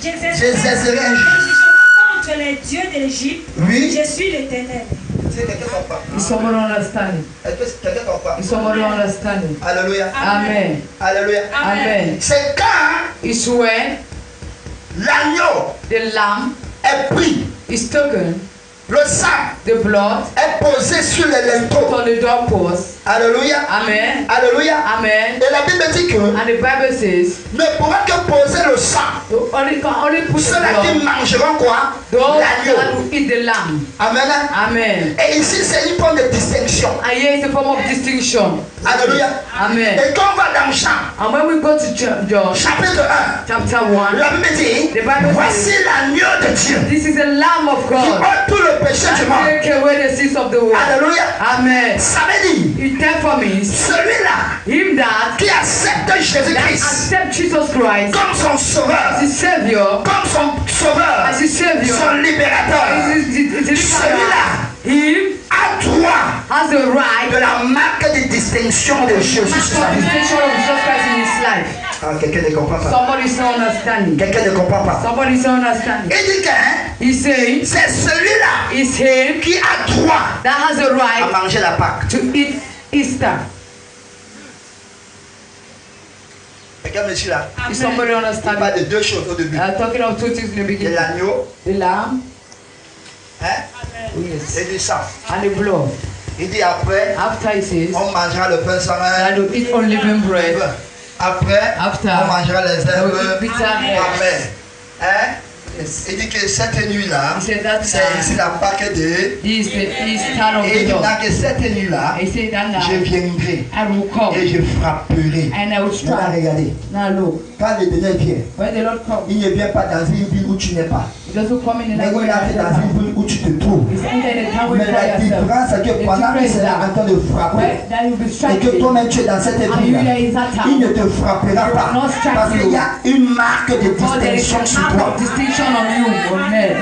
j'exercerai un les juge. jugements contre les dieux de l'Égypte. Oui. Je suis l'Éternel. C'est quelqu'un comprend. Is somebody understanding? Est-ce que quelqu'un comprend? Is somebody understanding? Alléluia. Amen. Alléluia. Amen. C'est quand It's when l'agneau the lamb est pris, is taken, le sang the blood est posé sur les put linteaux. on the doorpost. Alléluia. Amen. Alléluia. Amen. Et la Bible dit que And the Bible says, ne pourra que poser le sang. you only can only put the Ceux-là qui blood. mangeront quoi? Those L'agneau. that will eat the lamb. Amen. Amen. Et ici, c'est une forme de distinction. And here is a form of distinction. Alléluia. Amen. Et quand on va dans Jean, And when we go to John chapitre 1, chapter 1, la Bible dit, The Bible voici l'agneau de Dieu this is the Lamb of qui God ôte tout le péché du that monde. take away the sins of the world. Alléluia. Amen. Ça veut dire, It therefore means celui-là him that qui accepte Jésus-Christ accept Jesus Christ comme son sauveur, as his Savior, comme son sauveur, as his Savior, son libérateur, as his celui-là him a droit has the right de la marque de distinction de Jésus sur sa vie. representation of Jesus Christ in his life. Ah, quelqu'un ne comprend pas. Somebody is not understanding. Quelqu'un ne comprend pas. Somebody is not understanding. Il dit que hein, He's saying c'est celui-là it's him qui a droit that has the à right manger la Pâque. to eat Easter. Quelqu'un me dit là. Is somebody Il understanding? parle de deux choses au début. Talking of two things in the De beginning. l'agneau, The lamb, hein, oh yes, et du sang. and the blood. Il dit après, After it says on mangera le pain sans that main. you eat unleavened bread. Après, After, on mangera les you herbes. eat bitter herbs. Amen. Hein? Yes. Il dit que cette nuit-là, He said that c'est ici la Pâque de... this is the start of Et the il dit Lord. que cette nuit-là, He said that je now viendrai I will come et je frapperai. and I will Maintenant, strike. regardez. Now look, Quand l'Éternel vient, when the Lord comes, il ne vient pas dans une ville où tu n'es pas. He doesn't come in Mais and il arrive dans une ville où tu te trouves. He's entered the town where Mais you la find yourself. différence, c'est que The pendant qu'il difference is sera en that train de frapper, where that you'll be et que striking, toi-même tu es dans cette and you ville, there is that il ne town. te frappera He pas. will not strike Parce qu'il you. y a une marque de Because there is distinction a sur mark toi. of distinction on you, amen.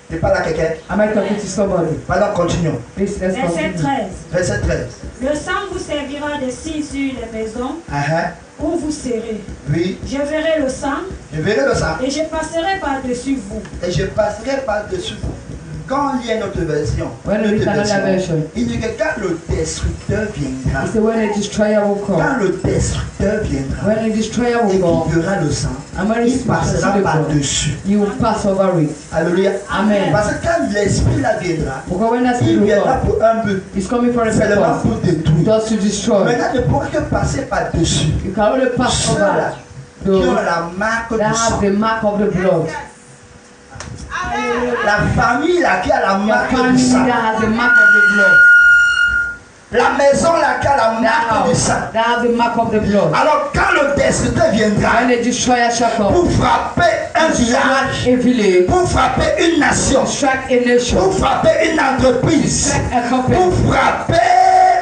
Tu parles à quelqu'un. Am I talking to somebody? Maintenant, continuons. Please, let's Verset continue. 13. Verset 13. Le sang vous servira de signe sur les maisons Ah, où vous serez. oui, Je verrai le sang je verrai le sang et je passerai par-dessus vous. et je passerai par-dessus vous. Quand il y a une autre version, When we read another version, il dit que quand le destructeur viendra, he said when the destroyer will come, quand le destructeur viendra, when the destroyer et will come, qu'il verra le sang, and when il he passera passes the blood, par-dessus. you will pass over it. Alléluia. Amen. Parce que quand l'esprit là viendra, Because when that il spirit will viendra come, pour un but, it's coming for a seulement purpose, pour détruire. just to destroy. Maintenant, ne pourra que passer par-dessus. You can only pass Ceux-là over qui ont those la marque that du have sang. the mark of the blood. La famille là qui a la Your marque du family sang. that has the mark of the blood. La maison laquelle la marque du sang. That has the mark of the blood. Alors quand le destructeur viendra When the destroyer shall come, pour frapper un village, a village, pour frapper une nation, strike a nation, pour frapper une entreprise, strike a company, pour frapper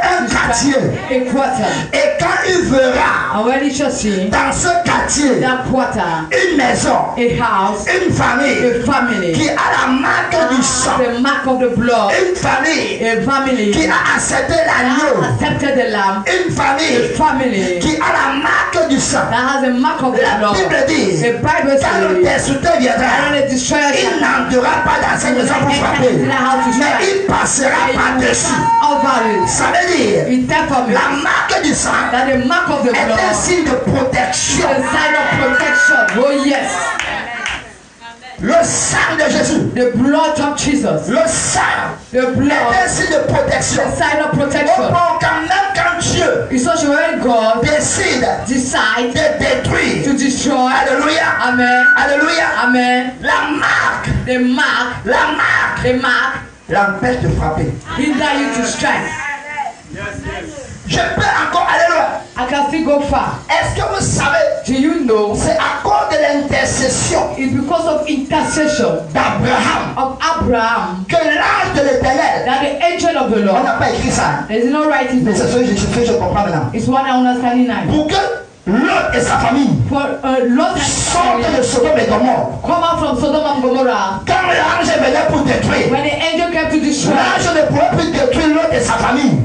un quartier. a quarter. Et quand il verra And when he shall see dans ce quartier that quarter, une maison, a house, une famille a family, qui a la marque du sang, the mark of the blood, une famille a family qui a accepté that l'agneau, has accepted the lamb, une famille a family qui a la marque du sang. that has the mark of the La blood. Bible dit, The Bible quand le says, destructeur viendra, when the destroyer il shall come, n'entrera pas dans cette maison pour frapper, mais il passera par-dessus. over it. Ça veut dire, It tells me la marque du sang that the mark of the est blood un is signe de protection. a sign of protection. Oh yes. Le sang de Jésus, The blood of Jesus. le sang The est blood un signe de protection. is a sign of Au protection. point quand même quand Dieu It's such a when God décide decide de détruire, to destroy. alléluia, Amen. alléluia, Amen. la marque, The mark, l'empêche de frapper. hinder you to strike. Je peux encore aller loin. I can still go far. Est-ce que vous savez, Do you know? c'est à cause de l'intercession It's because of intercession d'Abraham of Abraham que l'ange de l'Éternel, that the angel of the on Lord, n'a pas écrit ça, there's no writing mais there. c'est ce que je comprends maintenant. It's what I understand now. Pour que Lot et sa famille For Lot and sortent de family Sodome et Gomorrhe, come out from Sodom and Gomorrah. quand l'ange venait pour détruire, When the angel came to destroy, l'ange ne pouvait plus détruire Lot et sa famille.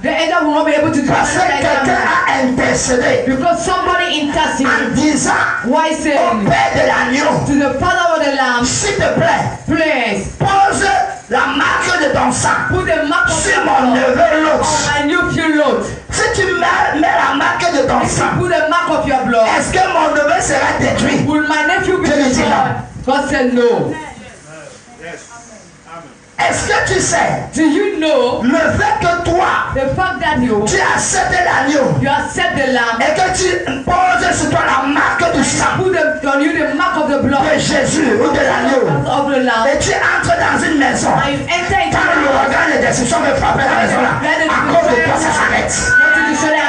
the angel will not be able to Parce que destroy quelqu'un them a intercédé because somebody en interceded. disant Why au saying Père de l'agneau, to the father of the lamb, s'il te plaît, please pose la marque de ton sang put the mark of sur your mon blood neveu Lot. on my nephew Lot. Si tu mets la marque de ton sang, Put the mark of your blood. est-ce que mon neveu sera détruit? Will my nephew be Je lui dis destroyed? God said no. Est-ce que tu sais Do you know le fait que toi, the fact that you acceptes l'agneau accept the lamb, et que tu poses sur toi la marque du sang put on you the mark of the blood de Jésus ou de l'agneau of the lamb, et tu entres dans une maison, and you enter into quand le regard de destruction me frappe la maison là, à cause de toi ça s'arrête.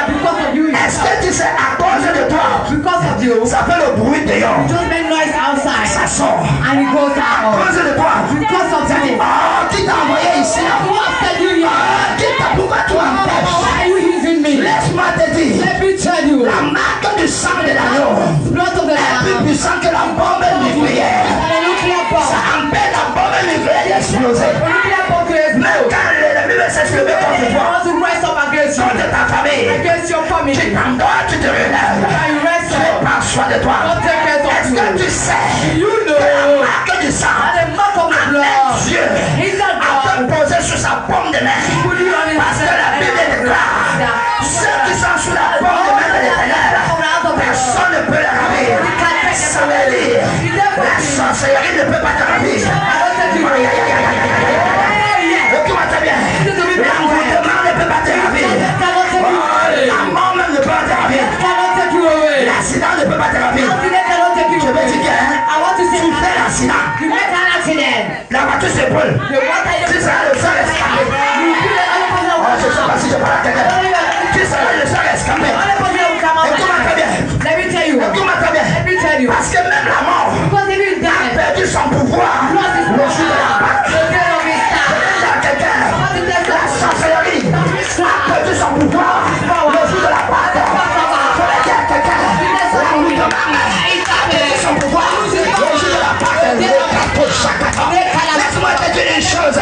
because of you. Est-ce que tu sais à cause de toi, Because of you, ça fait le bruit dehors, just make noise outside ça sort. and it goes À out. cause de toi, Because of ça dit, you. oh, qui t'a envoyé ici là? Who has sent you here? Qui t'a, pourquoi tu m'empêches? Why are you using me? Laisse-moi te dire, Let me tell you, la marque du sang de l'agneau blood of the est plus lamb puissante que la bombe nucléaire. and the nuclear bomb. Ça empêche la bombe nucléaire d'exploser. The nuclear bomb to Même explode. quand l'ennemi veut s'exprimer contre He toi, wants to rise up against you, contre ta famille, against your tu family. t'endors, tu te relèves. And you rise Tu up. prends soin de toi. God take care of Est-ce que you. tu sais You que la know marque du sang and the mark of the blood. Dieu He's a a te God. posé sur sa paume de main? Put you on his Parce que la Bible déclare, ceux qui sont sous la paume de main de l'Éternel, personne ne peut les ravir. Ça veut dire, la sorcellerie ne peut pas te ravir. Écoute-moi bien, l'envoûtement ne peut pas te ravir. La mort même ne peut pas te ravir. L'accident ne peut pas te ravir. Je veux dire que tu fais l'accident, la voiture se brûle. Tu seras le seul escapé. Oh, je ne sais pas si je parle à quelqu'un. Tu seras le seul escapé. Écoute-moi très bien. Écoute-moi très bien. Parce que même la mort a perdu son pouvoir le jour de la Pâque. La sorcellerie a perdu son pouvoir le jour de la Pâque. Je vais dire à quelqu'un, l'envoûtement a perdu son pouvoir le jour de la Pâque. Laisse-moi te dire une chose.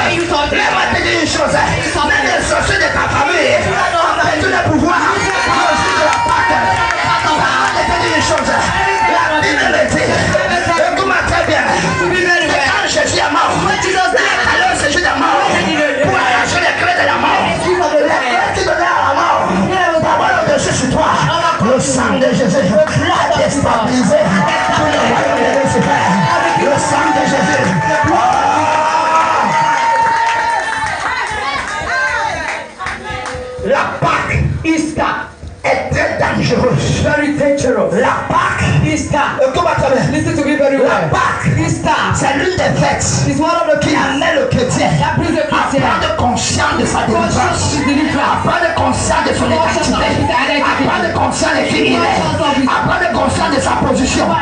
Pâques, c'est l'une des fêtes qui amène le chrétien à prendre conscience de sa délivrance, à prendre conscience de son identité, à prendre conscience de qui il est, à prendre conscience de sa position, à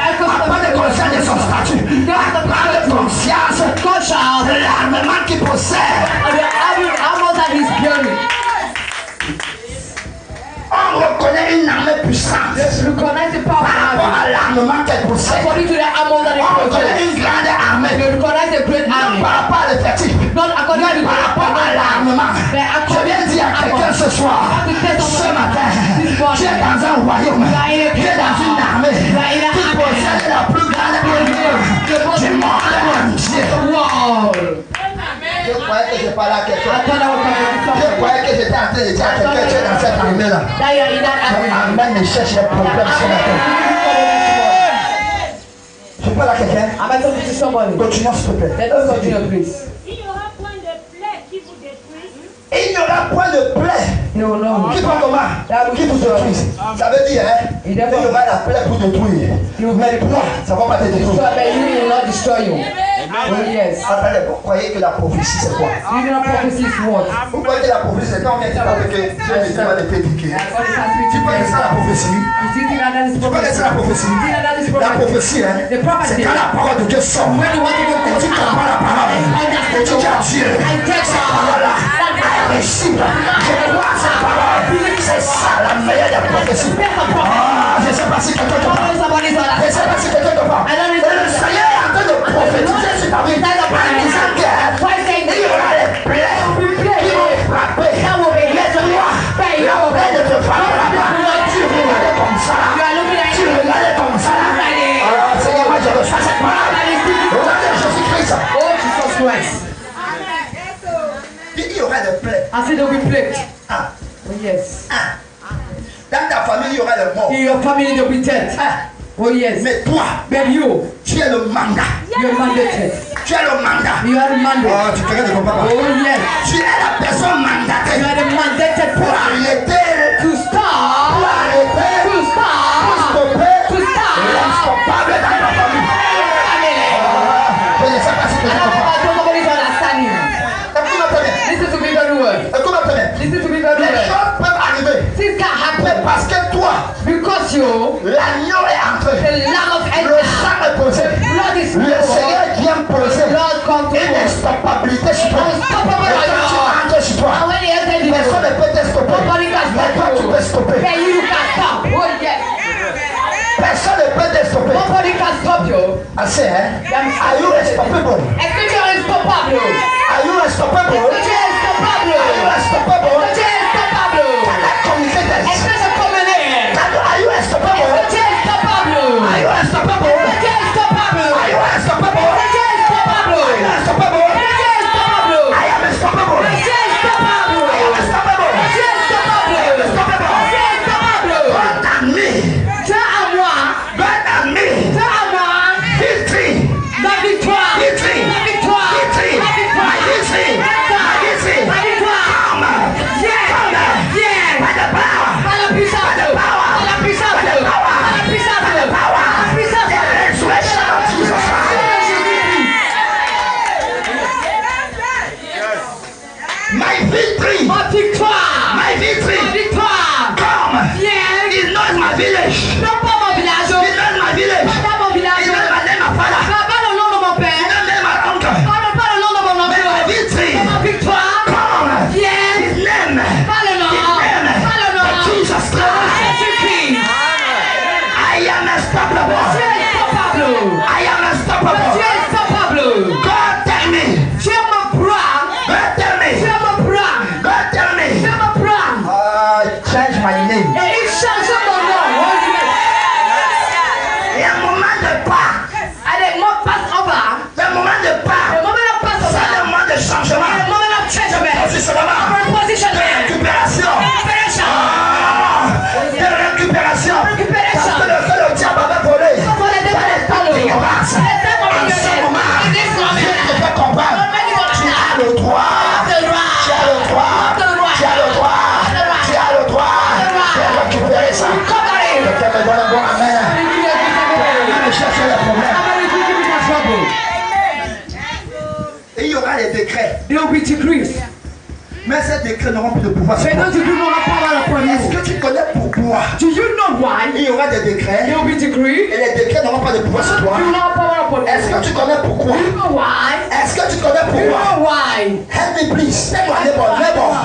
prendre conscience de son statut, à prendre conscience de l'armement qu'il possède. On reconnaît une armée puissante par rapport à l'armement qu'elle possède. On reconnaît une grande armée, non par rapport à l'effectif, mais par rapport à l'armement. Je viens dire à quelqu'un ce soir, ce matin, tu es dans un royaume, tu es dans une armée qui possède la plus grande armure du monde entier. Je croyais que je parlais à quelqu'un. Je croyais que j'étais en train de dire à quelqu'un, tu es dans cette armée-là. Armée ne cherche les problèmes ce matin. Je parle à quelqu'un. Continuons s'il te plaît. Il n'y aura point de plaie qui vous détruise. Il n'y aura point de plaie. Qui fait comment? Qui vous détruise. Ça veut dire, il y aura la plaie pour détruire. Mais toi, ça ne va pas te détruire. Attendez, vous croyez que la prophétie c'est quoi? Vous croyez que la prophétie c'est quand on vient dire que Dieu ne dit pas de t'éduquer. Tu crois que c'est la prophétie? Tu crois que c'est la prophétie? La prophétie, c'est quand la parole de Dieu sort. Et tu comprends la parole. Et tu dis à Dieu, cette parole-là, elle est réussie. Je crois cette parole. C'est ça la meilleure des prophéties. Je ne sais pas si quelqu'un te parle. Je ne sais pas si quelqu'un te parle. Et le Seigneur est en train de prophétiser sur ta vie. En disant qu'il y aura les plaies qui vont frapper. Mais toi, la plaie ne te frappera pas. Tu regardais comme ça. Tu regardais comme ça. Alors, Seigneur, moi je reçois cette parole. Regardez Jésus-Christ. Il y aura des plaies. I said they'll be plagued. Ah. Oh yes. Ah. Dans ta famille, il y aura des morts. In your family they'll be dead. Ah. Oh yes. Mais toi, But you, tu es le mandat. you're mandated. Tu es le mandat. You are the mandate. Oh, tu te regardes comme papa. Oh yes. Tu es la personne mandatée You are the mandated pour person arrêter, to stop. pour arrêter, To pour stop. stopper To stop. l'instoppable dans ta famille. Je ne sais pas si tu comprends. Nobody's understanding. Écoute-moi bien. Listen to me very well. Écoute-moi bien. Listen to me very Les well. choses peuvent arriver. Things can Mais happen parce que toi, because you, l'agneau est entré. the Lamb of Le God, sang est posé. blood is Le Seigneur poured. vient poser Lord come to une us. instoppabilité sur toi. Unstoppable Et quand tu on entres sur toi, And when he entered the personne ne peut te stopper. nobody can Mais toi, tu peux stop stopper. you. Then you can stop. Oh yes. Personne ne peut te stopper. Nobody can stop you. Assez, hein? Are you unstoppable? Except you're unstoppable. Are you unstoppable? Except you're unstoppable. Are you unstoppable? Except you're unstoppable. Can I communicate this? Except you're coming in. Are you unstoppable? Except you're unstoppable. Are you unstoppable? Except you're unstoppable. Are you unstoppable? Except you're unstoppable. Are you unstoppable? Except you're unstoppable. I am unstoppable. Except you're unstoppable. I am unstoppable. Except you're unstoppable. I am unstoppable. Except you're unstoppable. God and me. Toi à moi. God and me. Toi à moi. Victory. La victoire. Victory. La victoire. Victory. La victoire. My victory. My victory. La victoire. Come. Yeah. Come. Yeah. By the power. Par la puissance. By the power. Par la puissance. By the power. Par la puissance. By the power. Par la puissance. The resurrection of Jesus Christ. My victory. Ma victoire. My victory. Ma victoire. Come. Yeah. He knows my village. Non pas mon village. He knows my village. Pas dans mon village. He knows my name, my father. Pas le nom de mon He père. knows my uncle. Pas le nom de mon Mais oncle. ma victory. Ma victoire. Come. Yeah. His name. Pas le nom. His name. Pas le nom. Jesus Christ. Jésus-Christ. I am unstoppable. Tu es instoppable. I am Tu unstoppable. es instoppable. God tell me. Tu es mon bras. God tell Tu me. es mon bras. God tell Tu me. es mon bras. Change my name. Et il change mon nom. Il y a un moment de pas. Allez, moi passe en bas. Il y a un moment de Le pas. moment de passe en C'est bas. le moment de Le changement. moment de changement. Positionnement. Positionnement. Récupération. Récupération. De récupération. Récupération. Parce que le diable avait volé. Pour les démons. L'ignorance. Les démons. décrets n'auront plus de pouvoir sur Say toi. those who do not have power upon Est-ce you. que tu connais pourquoi Do you know why? il y aura des décrets There will be decree. et les décrets n'auront pas de pouvoir sur toi? You will not have power upon Est-ce you. que tu connais pourquoi? Do you know why? Est-ce que tu connais Do you pourquoi? know why? Help me please. Tell my neighbor,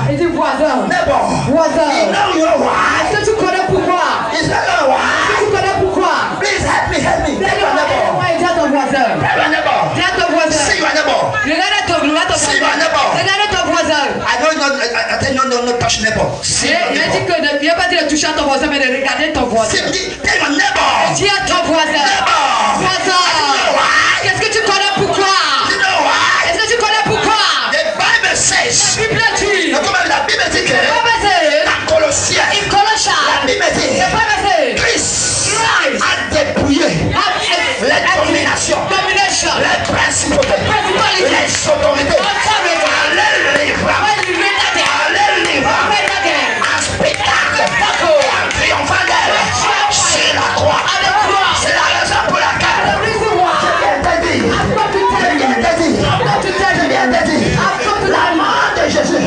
Et dis voisin. neighbor. Voisin. You know why? Est-ce que tu connais pourquoi? It's not gonna why. Est-ce que tu connais pourquoi? Please help me. Tell my neighbor. Dis à ton voisin. Tell my neighbor. Dis à ton voisin. See my neighbor. Regarde ton See my neighbor. Regarde ton voisin. I tell you no touch neighbor. See my Il a dit neighbor. que ne viens pas dire de toucher à ton voisin, mais de regarder ton voisin. Tell my neighbor. Dis à ton voisin. Neighbor. Voisin. Qu'est-ce que tu connais pourquoi? You know why? Est-ce que tu connais pourquoi? The Bible says. Bible dit. La Bible dit que dans Colossiens, la Bible dit Christ a dépouillé les dominations, les principautés, les autorités. Allez livrer un spectacle en triomphant d'elle sur la croix. C'est la raison pour laquelle je viens de dire, la mort de Jésus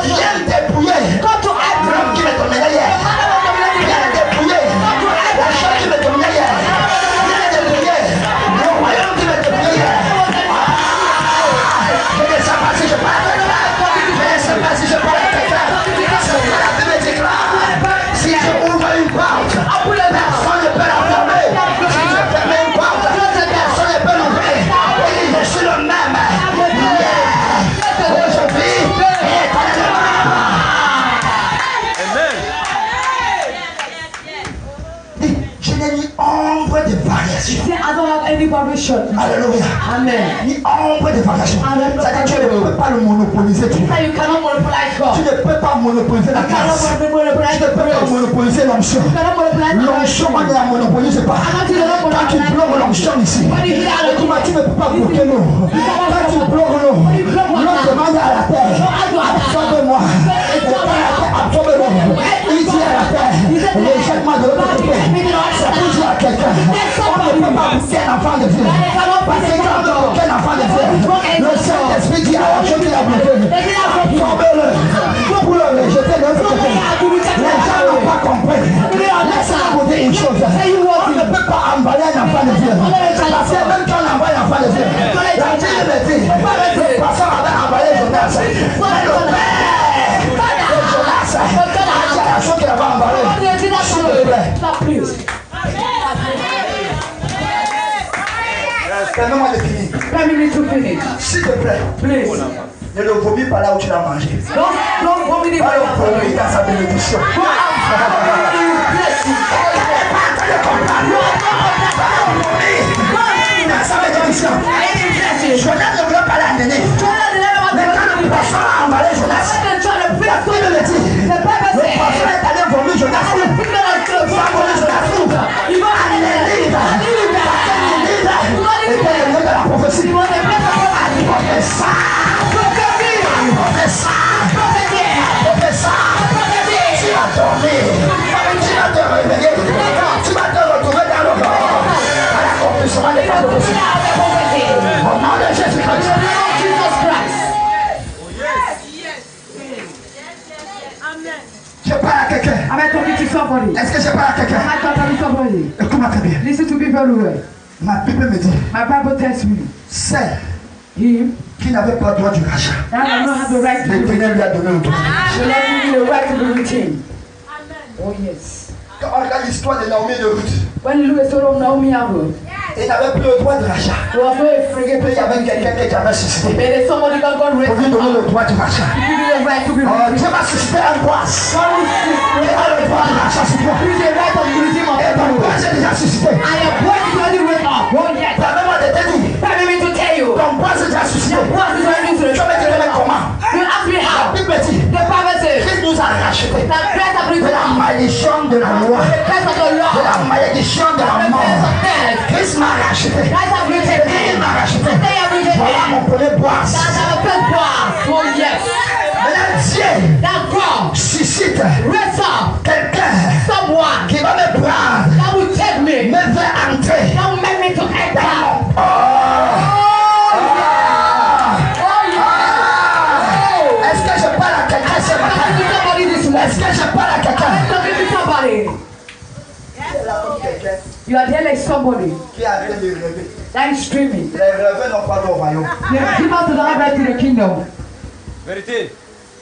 vient dépouiller l'homme qui me dominait hier. Vient dépouiller la chose qui me dominait hier. Vient dépouiller le royaume qui me dominait hier. Je ne sais pas si je parle avec toi. Je ne sais pas si je parle avec toi. C'est que la Bible déclare. Si je ouvre une porte, personne ne peut la fermer. Si je ferme une porte, personne ne peut l'ouvrir. Et je suis le même. Aujourd'hui, et je n'ai ni ombre de variation. Say, I don't have any variation. Alléluia. Amen. Ni ombre de variation. C'est-à-dire que tu ne peux pas le monopoliser. Tu Say you cannot monopolize God. ne peux pas monopoliser la You cannot grâce. monopolize Tu ne the peux pas grace. monopoliser l'onction. You cannot monopolize the L'onction, on ne la monopolise pas. Quand tu bloques l'onction ici, écoute-moi, tu ne peux pas bloquer l'eau. Quand tu bloques l'eau, l'eau demande à la terre, absorbe-moi. Et quand la terre absorbe-moi, il dit à la terre, rejette-moi de l'autre côté. C'est pour dire à quelqu'un, on ne peut pas bloquer un enfant de Dieu. Parce que quand on bloque un enfant de Dieu, le Saint-Esprit dit à la chose qu'il a bloqué, absorbe-le pour le rejeter de l'autre côté. Les gens n'ont pas compris. Laisse-moi vous dire une chose. On ne peut pas emballer un enfant de Dieu. Parce que même quand on envoie un enfant de Dieu, la Bible dit, le pasteur avait emballé Jonas. Mais le père de Jonas a dit à la chose qu'il avait emballé. S'il te plaît. Stop, please. Permets-moi de finir. Let me to finish. S'il te plaît. Please. Ne le vomis pas là où tu l'as mangé. Don't vomit it Pas right le now. vomis dans sa bénédiction. Dans sa bénédiction. Jonas ne voulait pas la donner. Mais quand le pasteur a emballé Jonas, la Bible le dit. Le pasteur est allé vomir Jonas. Et le livre de la prophétie. Tu vas dormir. Tu vas te réveiller. Tu vas te retrouver dans le corps. À l'accomplissement des prophéties. Au nom de Jésus-Christ. Je parle à quelqu'un. Am I talking to somebody? Est-ce que je parle à quelqu'un? Am I talking to somebody? Écoute-moi très bien. Listen to me very well. Ma Bible me dit, My Bible tells me celle him qui n'avait pas droit du rachat, that I don't have the right to be l'Éternel lui a donné le droit. the Lord give me the right to be retained. Oh yes. Quand on regarde l'histoire de Naomi et de Ruth, When Louis told Naomi Abel, il n'avait plus le droit de rachat. he was so afraid Il y avait quelqu'un qui avait suscité but there's somebody that God raised pour lui donner le droit du rachat. to give you the right to be Oh, retained. Dieu m'a suscité Ambroise. Il a le droit de rachat sur toi. Give you the right of the redeemer of Et ton everyone. droit, j'ai déjà suscité. And your voice is already went up. Oh yes. Permets-moi de te dire, Permit me to tell you. ton droit, j'ai déjà suscité. Your voice is already to Je vais te dire comment. You ask me La how. Bible dit, The Bible says Christ nous a rachetés that Christ has de la redeemed malédiction de la loi, the curse of the de law. la malédiction de la The mort. curse of death. Christ m'a racheté. Christ has redeemed me. Il m'a racheté. They have redeemed Voilà me. mon premier bois. That's our first boss. Oh yes. Maintenant, Dieu That God suscite raise up quelqu'un someone qui va me prendre, that will take me, me faire entrer. that will make me to enter. Est-ce que je parle à quelqu'un? somebody qui est en train de rêver. that is streaming. Les rêveurs n'ont pas de royaume. The dreamers do not have right to the kingdom. Vérité.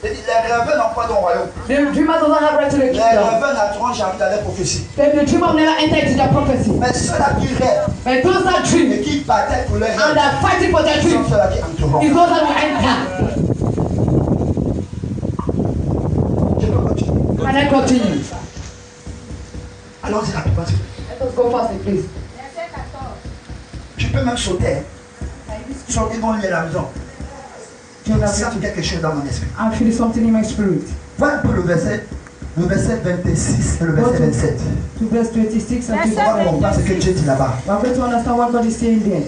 Les rêveurs n'ont pas de royaume. The dreamers do not have right to the Les kingdom. rêveurs n'entreront jamais dans les prophéties. The dreamer never entered into the prophecy. Mais ceux-là qui rêvent But those that et dream qui battaient pour les and rêves are fighting for their sont dream ceux-là qui entreront. is those that will enter. Je peux continuer. Can I continue? Allons-y rapidement. Let us go fast, please. Verset 14. Tu peux même sauter. Sauter dans la maison. Je ressens quelque chose dans mon esprit. I feel something in my spirit. Voilà pour le verset 26 et le verset 27. To verse 26 and Verset On va comprendre ce que Dieu dit là-bas. we're going to understand what God is saying there.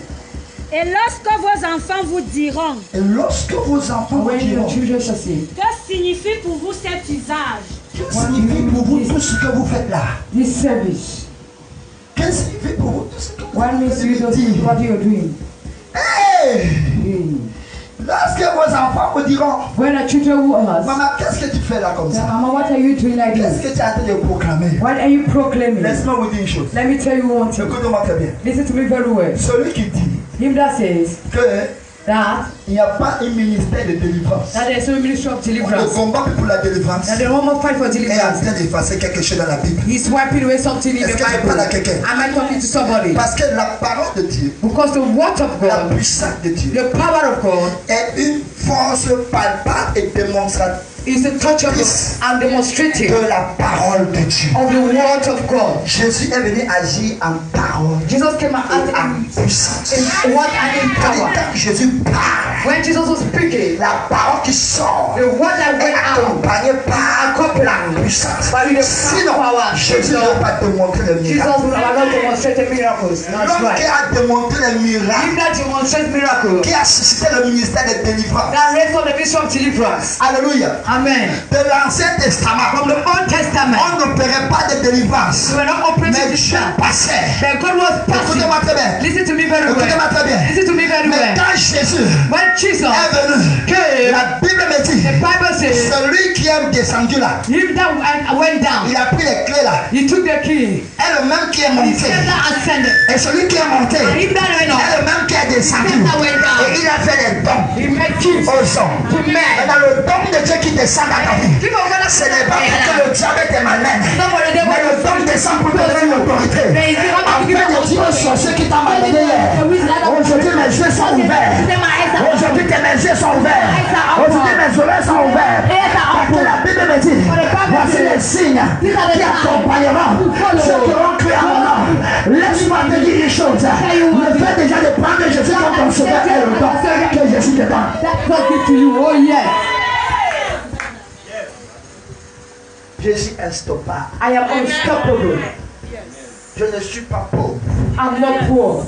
Et lorsque vos enfants vous diront, Et lorsque vos enfants vous When diront, your children shall say, que signifie pour vous cet usage? que signifie pour vous tout ce que vous faites là? this service, Que signifie pour vous tout ce que vous what means you faites don't dire? what you're doing? Hey! Mm. Lorsque vos enfants vous diront, When the children will ask, maman, qu'est-ce que tu fais là comme ça? Mama, what are you doing like Qu'est-ce this? que tu es en train de proclamer? What are you proclaiming? Laisse-moi vous dire une chose. Let me tell you one thing. Écoutez-moi très bien. Listen to me very well. Celui qui dit Him that says qu'il that n'y a pas un ministère de délivrance, there's no ministry of le deliverance, combat pour la délivrance that the woman fight for est en deliverance. train d'effacer quelque chose dans la Bible. He's wiping away something in Est-ce the que je Bible. parle à quelqu'un? Am I talking to somebody? Parce que la parole de Dieu, Because the word of la God, puissance de Dieu, the power of God, est une force palpable et démonstrative is the touchable and demonstrative de la parole de Dieu. of the word of God. Jésus est venu agir en parole Jesus came out et as en puissance. in word and in power. Quand Jésus parle, When Jesus was speaking, la parole qui sort the word that est went out accompagnée par la puissance. by the Sinon, power. Jésus ne va pas te montrer le Jesus miracle. will not demonstrate miracles. That's L'homme qui right. a démontré le miracle, Him that demonstrates miracles, qui a suscité le ministère de délivrance. that raised on the mission of deliverance. Alléluia. Amen. De l'Ancien Testament, From the Old Testament, on n'opérait pas de délivrance. we were not operating Mais this Dieu time. passait. But God was passing. Écoutez-moi très bien. Listen to me very Écoutez-moi well. très bien. Listen to me very Mais well. quand Jésus When Jesus est venu, came, la Bible me dit, the Bible says, celui qui est descendu là, him that went down, il a pris les clés là. he took the key. Et le même qui est He monté. said that ascended. Et celui qui est monté. And him that went Et up, le même qui est descendu. He that went down. Et il a fait les dons he made gifts aux hommes. to men. Maintenant, le don de Dieu qui descend dans ta vie, Give a word of ce n'est pas parce que le diable te malmène. Somebody they Mais le don descend pour te donner l'autorité. There is En not to give fait, you de dire aux sorciers qui t'ont malmené hier, aujourd'hui mes yeux sont ouverts. Aujourd'hui tes mes yeux sont ouverts. Aujourd'hui mes oreilles sont ouvertes. Parce que la Bible me dit, voici les signes qui accompagneront ceux qui auront cru à mon nom. Laisse-moi te dire une chose. Le fait déjà de prendre Jésus comme ton sauveur est le don que Jésus te donne. That's not good to you. Oh yeah. Jésus est instoppable. I am unstoppable. Je ne suis pas pauvre. I'm not poor.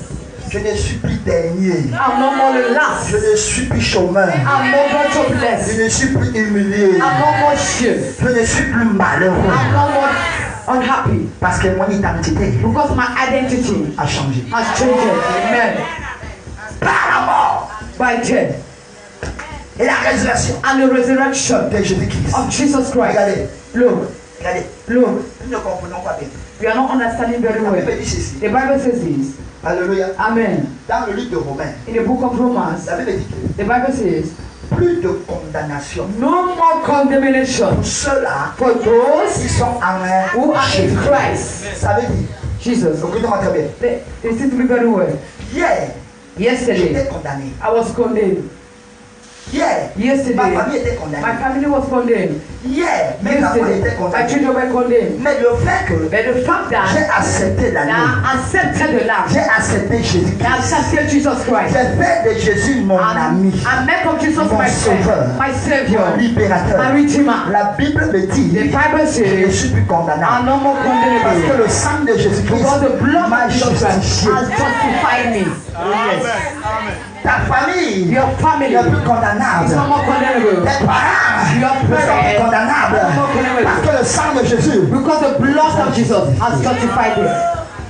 Je ne suis plus dernier. I'm not more than last. Je ne suis plus chômeur. I'm not more jobless. Je ne suis plus humilié. I'm not more shit. Je ne suis plus malheureux. I'm not more unhappy. Parce que mon identité Because my identity a changé. has changed. Amen. Par la mort By death et la résurrection and the resurrection de Jésus-Christ. of Jesus Christ. Regardez, Look, regardez. look. Nous ne comprenons pas bien. We are not understanding very La well. Bible dit ceci. The Bible says this. Alléluia. Amen. Dans le livre de Romains, In the book of Romans, la Bible dit que the Bible says, plus de condamnation no more condemnation pour ceux-là for those qui sont en who are in Jésus. Christ. Ça veut dire, Jesus. écoutez-moi très bien. Listen to me very well. Hier, Yesterday, j'étais condamné. I was condemned. Hier, Yesterday, ma famille était my condamnée. family was condemned. Hier, mes enfants Yesterday, étaient my condamnés. children were condemned. Mais le fait que But the fact j'ai that accepté la I loi, accepted the Lamb, j'ai accepté Jésus. I accepted Jesus Christ, J'ai fait de Jésus mon ami, I make of Jesus Mon my friend, sauveur. my Savior, mon libérateur. my Redeemer. La Bible me dit, The Bible je ne says, suis plus condamnable. I'm no more Parce que condemnable. le sang de Jésus-Christ Because the blood m'a of Jesus Christ justifié. has justified me. Ta famille Your family n'est plus is condamnable. no more condemnable. Tes parents Your ne sont plus parents condamnables. are no more condemnable. Parce que le sang de Jésus, Because the blood of Jesus has justified them.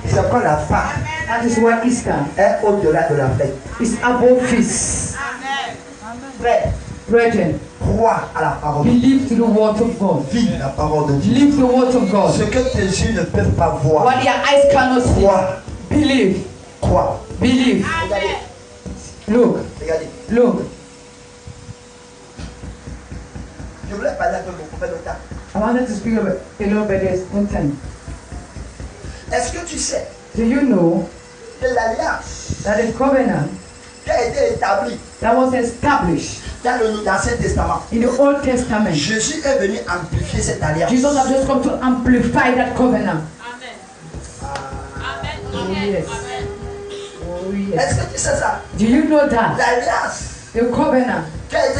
c'est comme la Pâque That is why Easter est au-delà de la fête. is above feast. Frère, Brethren, crois à la parole. believe to the word of God. Vis la parole de Dieu. Believe the word of God. Ce que tes yeux ne peuvent pas voir, What your eyes cannot see, crois Believe. Crois. Believe. Regardez. Look. Regardez. Look. Je voulais parler un peu beaucoup, mais le temps. I wanted to speak a little bit. There's no time. Est-ce que tu sais Do you know que l'alliance that the covenant qui a été établie that was established dans l'Ancien Testament, in the Old Testament, Jésus est venu amplifier cette alliance. Jesus has just come to amplify that covenant. Oh yes. Oh yes. Est-ce que tu sais ça? Do you know that L'alliance the covenant qui a été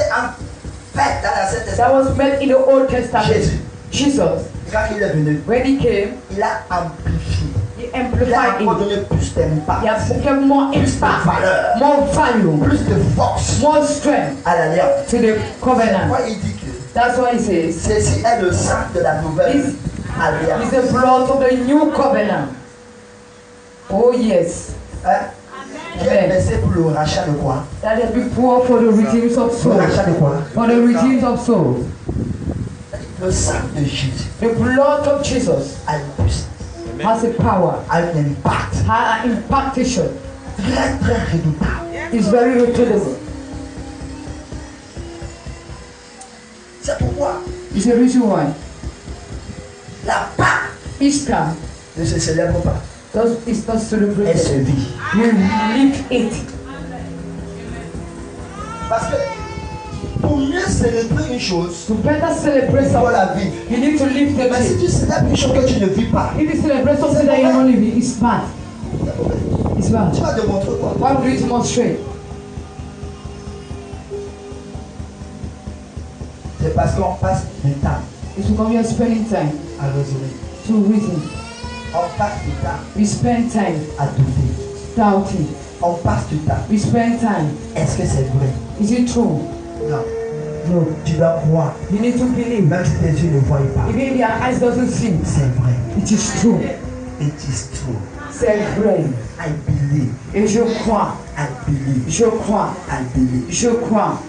faite dans l'Ancien that Testament, was made in the Old Testament, Jésus, Jesus, quand il est venu, when he came, il a amplifié. he Il a amplified encore it. donné plus d'impact, He has given more impact, valeur, more value, plus de force more strength à l'alliance. to the covenant. Pourquoi il dit que That's why he says, ceci est le sang de la nouvelle It's alliance? the blood of the new covenant. Oh yes. Hein? Qui est versé pour le rachat de quoi? That has been poured for the redeems of Pour le souls. rachat de quoi? For the redeems of souls. Le sang de Jésus The blood of Jesus a une puissance, has a power, a un impact has an impactation. très très redoutable. It's very repeatable. C'est pourquoi It's the reason why la Pâque Easter ne se célèbre pas. is not Elle celebrated. se vit. We live it. Parce que pour mieux célébrer une chose, To better celebrate il faut something, la vivre. you need to live the Mais si life. tu célèbres une chose que tu ne vis pas, If you celebrate something that you don't live, it's bad. It's bad. tu vas démontrer quoi? Why would you demonstrate? C'est parce qu'on passe du temps It's because we are spending time à raisonner. to reason. On passe du temps We spend time à douter. doubting. On passe du temps. We spend time. Est-ce que c'est vrai? Is it true? Non. No. Tu dois croire. You need to believe. Même si tes yeux ne voient pas. Even if your eyes doesn't see, C'est vrai. it is true. It is true. C'est vrai. I believe. Et je crois. I believe. Je crois. I believe. Je crois.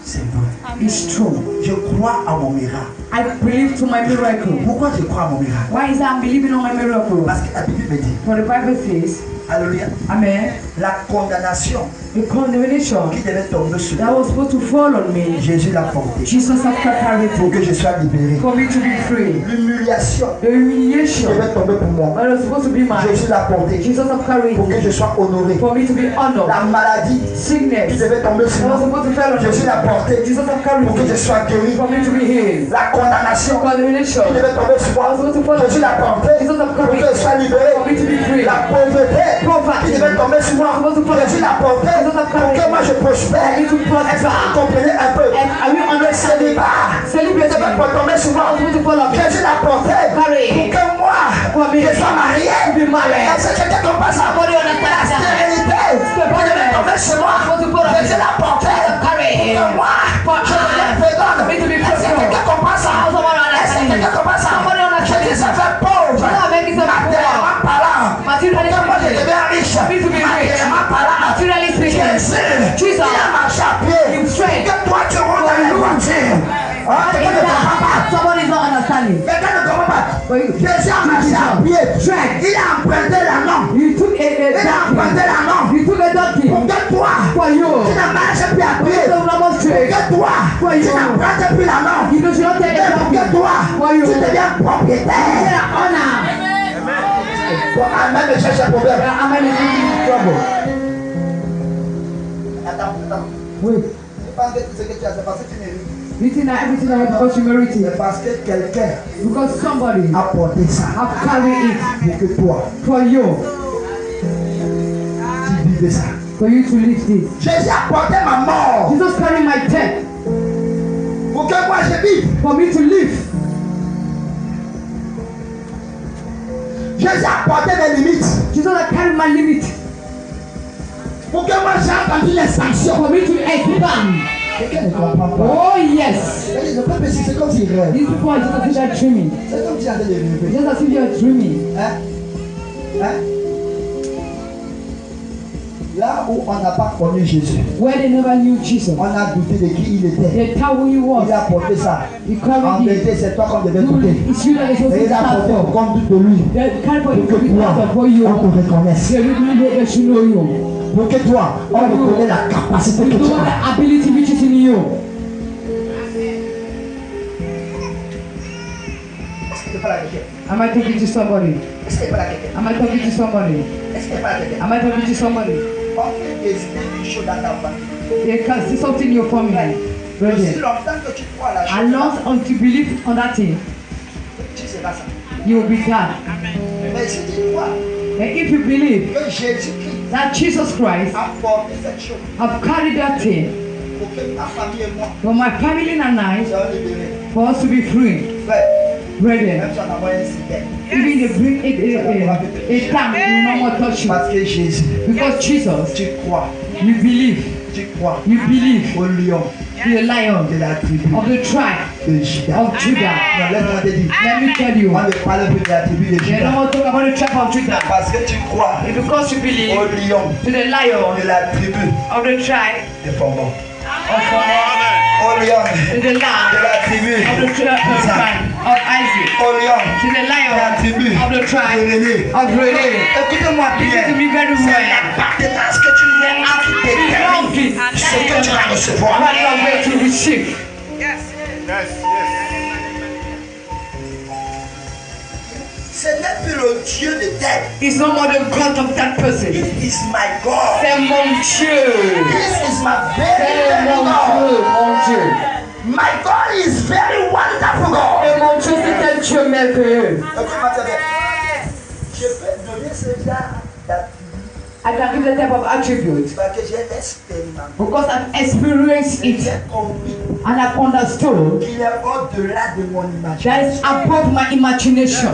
C'est vrai. It's true. Je crois à mon miracle. I believe to my miracle. Pourquoi je crois à mon miracle? Why is that I'm believing on my miracle? Parce que la Bible me dit, For the Bible says, alléluia, Amen, la condamnation the condemnation qui devait tomber sur that moi, was supposed to fall on me, Jésus l'a porté Jesus has carried pour it que je sois libéré. for me to be free. L'humiliation The qui humiliation devait tomber pour moi, that was supposed to be mine, Jésus l'a porté Jesus has carried pour que it je sois honoré. for me to be La honored. maladie qui Sickness devait tomber sur that was moi, supposed to fall on Jésus me, l'a porté Jesus has carried pour que je it sois guéri. for me to be healed. La condamnation The condemnation qui devait tomber sur moi, Jésus l'a porté Jesus has pour carried que je sois it libéré. for me to be free. La pauvreté qui devait tomber sur moi, Jésus l'a porté pour que moi je prospère. For me to Est-ce que vous prosper. comprenez un peu? And are you Le understanding? célibat qui Celebrate devait pas tomber sur moi, supposed to fall on me. Jésus l'a porté pour que moi je sois marié. To be married. Est-ce que quelqu'un comprend ça? Somebody La understand that? stérilité qui devait tomber sur moi, Jésus l'a porté pour que moi je devienne féconde. Est-ce que quelqu'un comprend ça? Est-ce que quelqu'un comprend ça? Jésus s'est fait pauvre, matériellement parlant, pour que moi je devienne riche, matériellement parlant. Jésus, il a marché à pied, que toi tu roules dans la voiture. Ah, quelqu'un ne comprend pas. Somebody's not understanding. Quelqu'un ne comprend pas. Jésus a marché à pied. Il a emprunté la langue. You took Il a emprunté la langue. You took a donkey Pour que toi, for you. tu ne marches plus à pied. So normal Pour straight. que toi, tu n'empruntes plus la langue. You should not take Et a pour donkey. que toi, For you. tu deviens propriétaire. Get honor. Bon, Amen, mais cherche un problème. Amen is in trouble. Attends. Wait. C'est pas que ce que tu as, c'est parce que tu mérites. You think that everything I have because you merit C'est it. parce que quelqu'un Because somebody a porté ça have carried it pour que toi, for you. tu vives ça. For you to live it. Jésus a porté ma mort Jesus carried my death pour que moi je vive. for me to live. Jésus a porté mes limites Jesus has carried my limit pour que moi j'ai entendu les sanctions. for me to expand. Quelqu'un ne comprend pas. Oh yes. Je peux préciser comme s'il rêve. These people are just as if they're dreaming. C'est comme si j'allais les rêver. Just as if you're dreaming. Hein? Hein? Là où on n'a pas connu Jésus, where they never knew Jesus, on a douté de qui il était. they thought who he was. Il a porté ça. He En carried vérité, it. c'est toi qu'on devait douter. It's you that is supposed Et to il a porté stand au for. compte de lui. They can't put Pour que it toi, out for on you. te reconnaisse. They really should know you. Pour que toi, on reconnaît la capacité You que tu know as. the ability which is in you. Est-ce que tu pas la quelqu'un? Am I talking to somebody? Est-ce que tu pas la quelqu'un? Am I talking to somebody? Est-ce que tu pas la quelqu'un? Am I talking to somebody? On fait décider une chose dans ta famille. They can see something in your family. Aussi Brethren. longtemps que tu crois à la chose, As long as you believe on that thing, tu seras ça. you will be glad. Mais si tu crois And if you believe que Jésus-Christ that Jesus Christ a porté cette chose have carried that thing pour que ma famille et moi for my family and I, soyons libérés. for us to be free, Frère, brethren, même si on envoie un cimetière, even if bring a tank will no more touch you. parce que Jésus, Because Jesus, tu crois you believe au lion to the lion de la tribu of the tribe de Juda. of Judah. Non, laisse-moi te dire, Let me tell you, on ne parle plus de la tribu de they don't Juda. want to talk about the tribe of Judah. Parce que tu crois It's because you au believe lion to the lion de la tribu of the tribe de Pombo. of Pharaoh, Au lion to the de lamb la tribu of the tribe of Isaac, au lion to the de la lion tribu of the de tribe René. of René. Écoute-moi bien. Listen to me very C'est well. l'appartenance que tu nous as qui détermine Belonging ce que tu vas recevoir. what you are going to receive. Ce n'est plus le Dieu de terre. It's no more the God of that person. It is my God. C'est mon Dieu. This is my very, C'est very mon God. Dieu, mon Dieu. My God is very wonderful God. Et mon Dieu, c'est un Dieu merveilleux. Écoute-moi très bien. Je peux donner ce genre d'attribut I can give the type of attribute parce que j'ai expérimenté. because I've experienced it J'ai compris and I've understood qu'il est au-delà de mon that imagination. is above my imagination.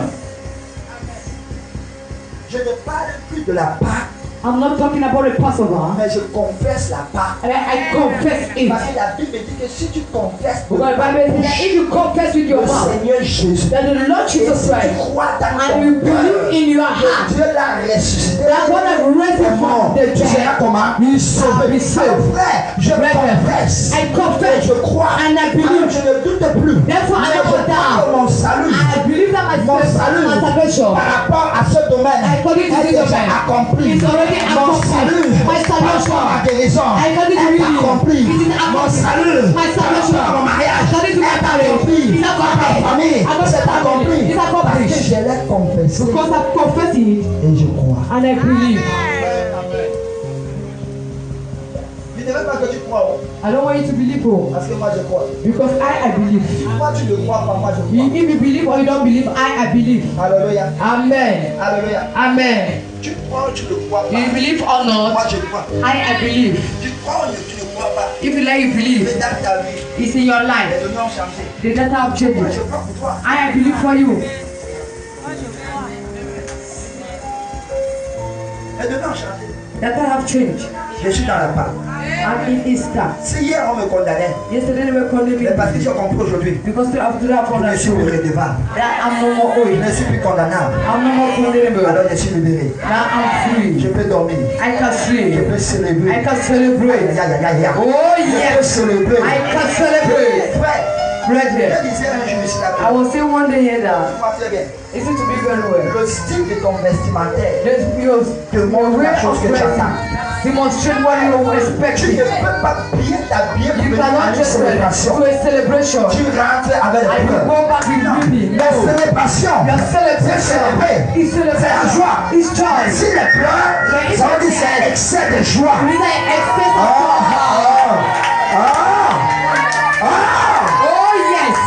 Je ne parle plus de la part, I'm not talking about the Passover, mais je confesse la part. and I confess it. Parce que la Bible dit que si tu confesses de Because the ta Bible says that bouche if you confess with your le mouth Seigneur Jésus, that the Lord et Jesus si tu Christ crois dans and ton you cœur believe in your heart que Dieu l'a ressuscité, that God has raised him from the tu seras dead, comment? you shall be Alors, saved. frère, je confesse. I confess Et je crois. and I believe. Alors, je ne doute plus. Therefore, I Je don't crois doubt. que mon salut, I believe that my mon salut salvation par rapport à ce domaine according to est this déjà domain accompli. is already Mon accomplished. salut My par rapport à salvation ma guérison according to est reading accompli. it is Mon accomplished. salut My par salvation rapport à mon mariage according to my est marriage accompli. is Par ma accomplished. famille According c'est to my accompli. family is Parce que accomplished. je l'ai confessé Because I confess it et je crois. and I believe. Je ne veux pas que tu crois. I don't want you to believe, oh, Parce que moi je crois. because I believe. Toi tu ne crois pas, moi je crois. If you believe or you don't believe, I believe. Alléluia. Amen. Alléluia. Amen. Tu crois ou tu ne crois pas. You believe or Moi not, je crois. I believe. Tu crois ou tu ne crois pas. If you like, you believe. Mais dans ta vie, It's in your les life. données ont changé. The data have Moi changed. je crois pour toi. I believe for you. Les données ont changé. Data have changed. Je suis dans la part. I'm in Easter. Si hier on me condamnait, Yesterday they were calling mais me parce que j'ai compris aujourd'hui, because today I've je suis plus understood redevable. that I'm no more Je owing. ne suis plus condamnable. I'm no more condemnable. Alors je suis libéré. Now I'm Je free. peux dormir. I can Je sleep. peux célébrer. I can celebrate. Oh, Oh je peux yes, célébrer. I can celebrate. Frère, Brethren, je disais un jour ici I là-bas. will say one day here that Moi très bien. listen to me very well. Le style de ton vestimentaire There's your demande way la chose of que tu dressing. attends. Demonstrate what you Tu expect. ne peux pas bien t'habiller pour You venir à cannot une just wear célébration. to a celebration Tu rentres avec and les you peurs. go back with beauty. La No. célébration, Your c'est celebration célébrer. is C'est la celebration. joie. It's Mais joy. si les pleurs, ça veut dire c'est excès de joie. It is an excess Oh, of joy. oh, oh, oh. Oh yes.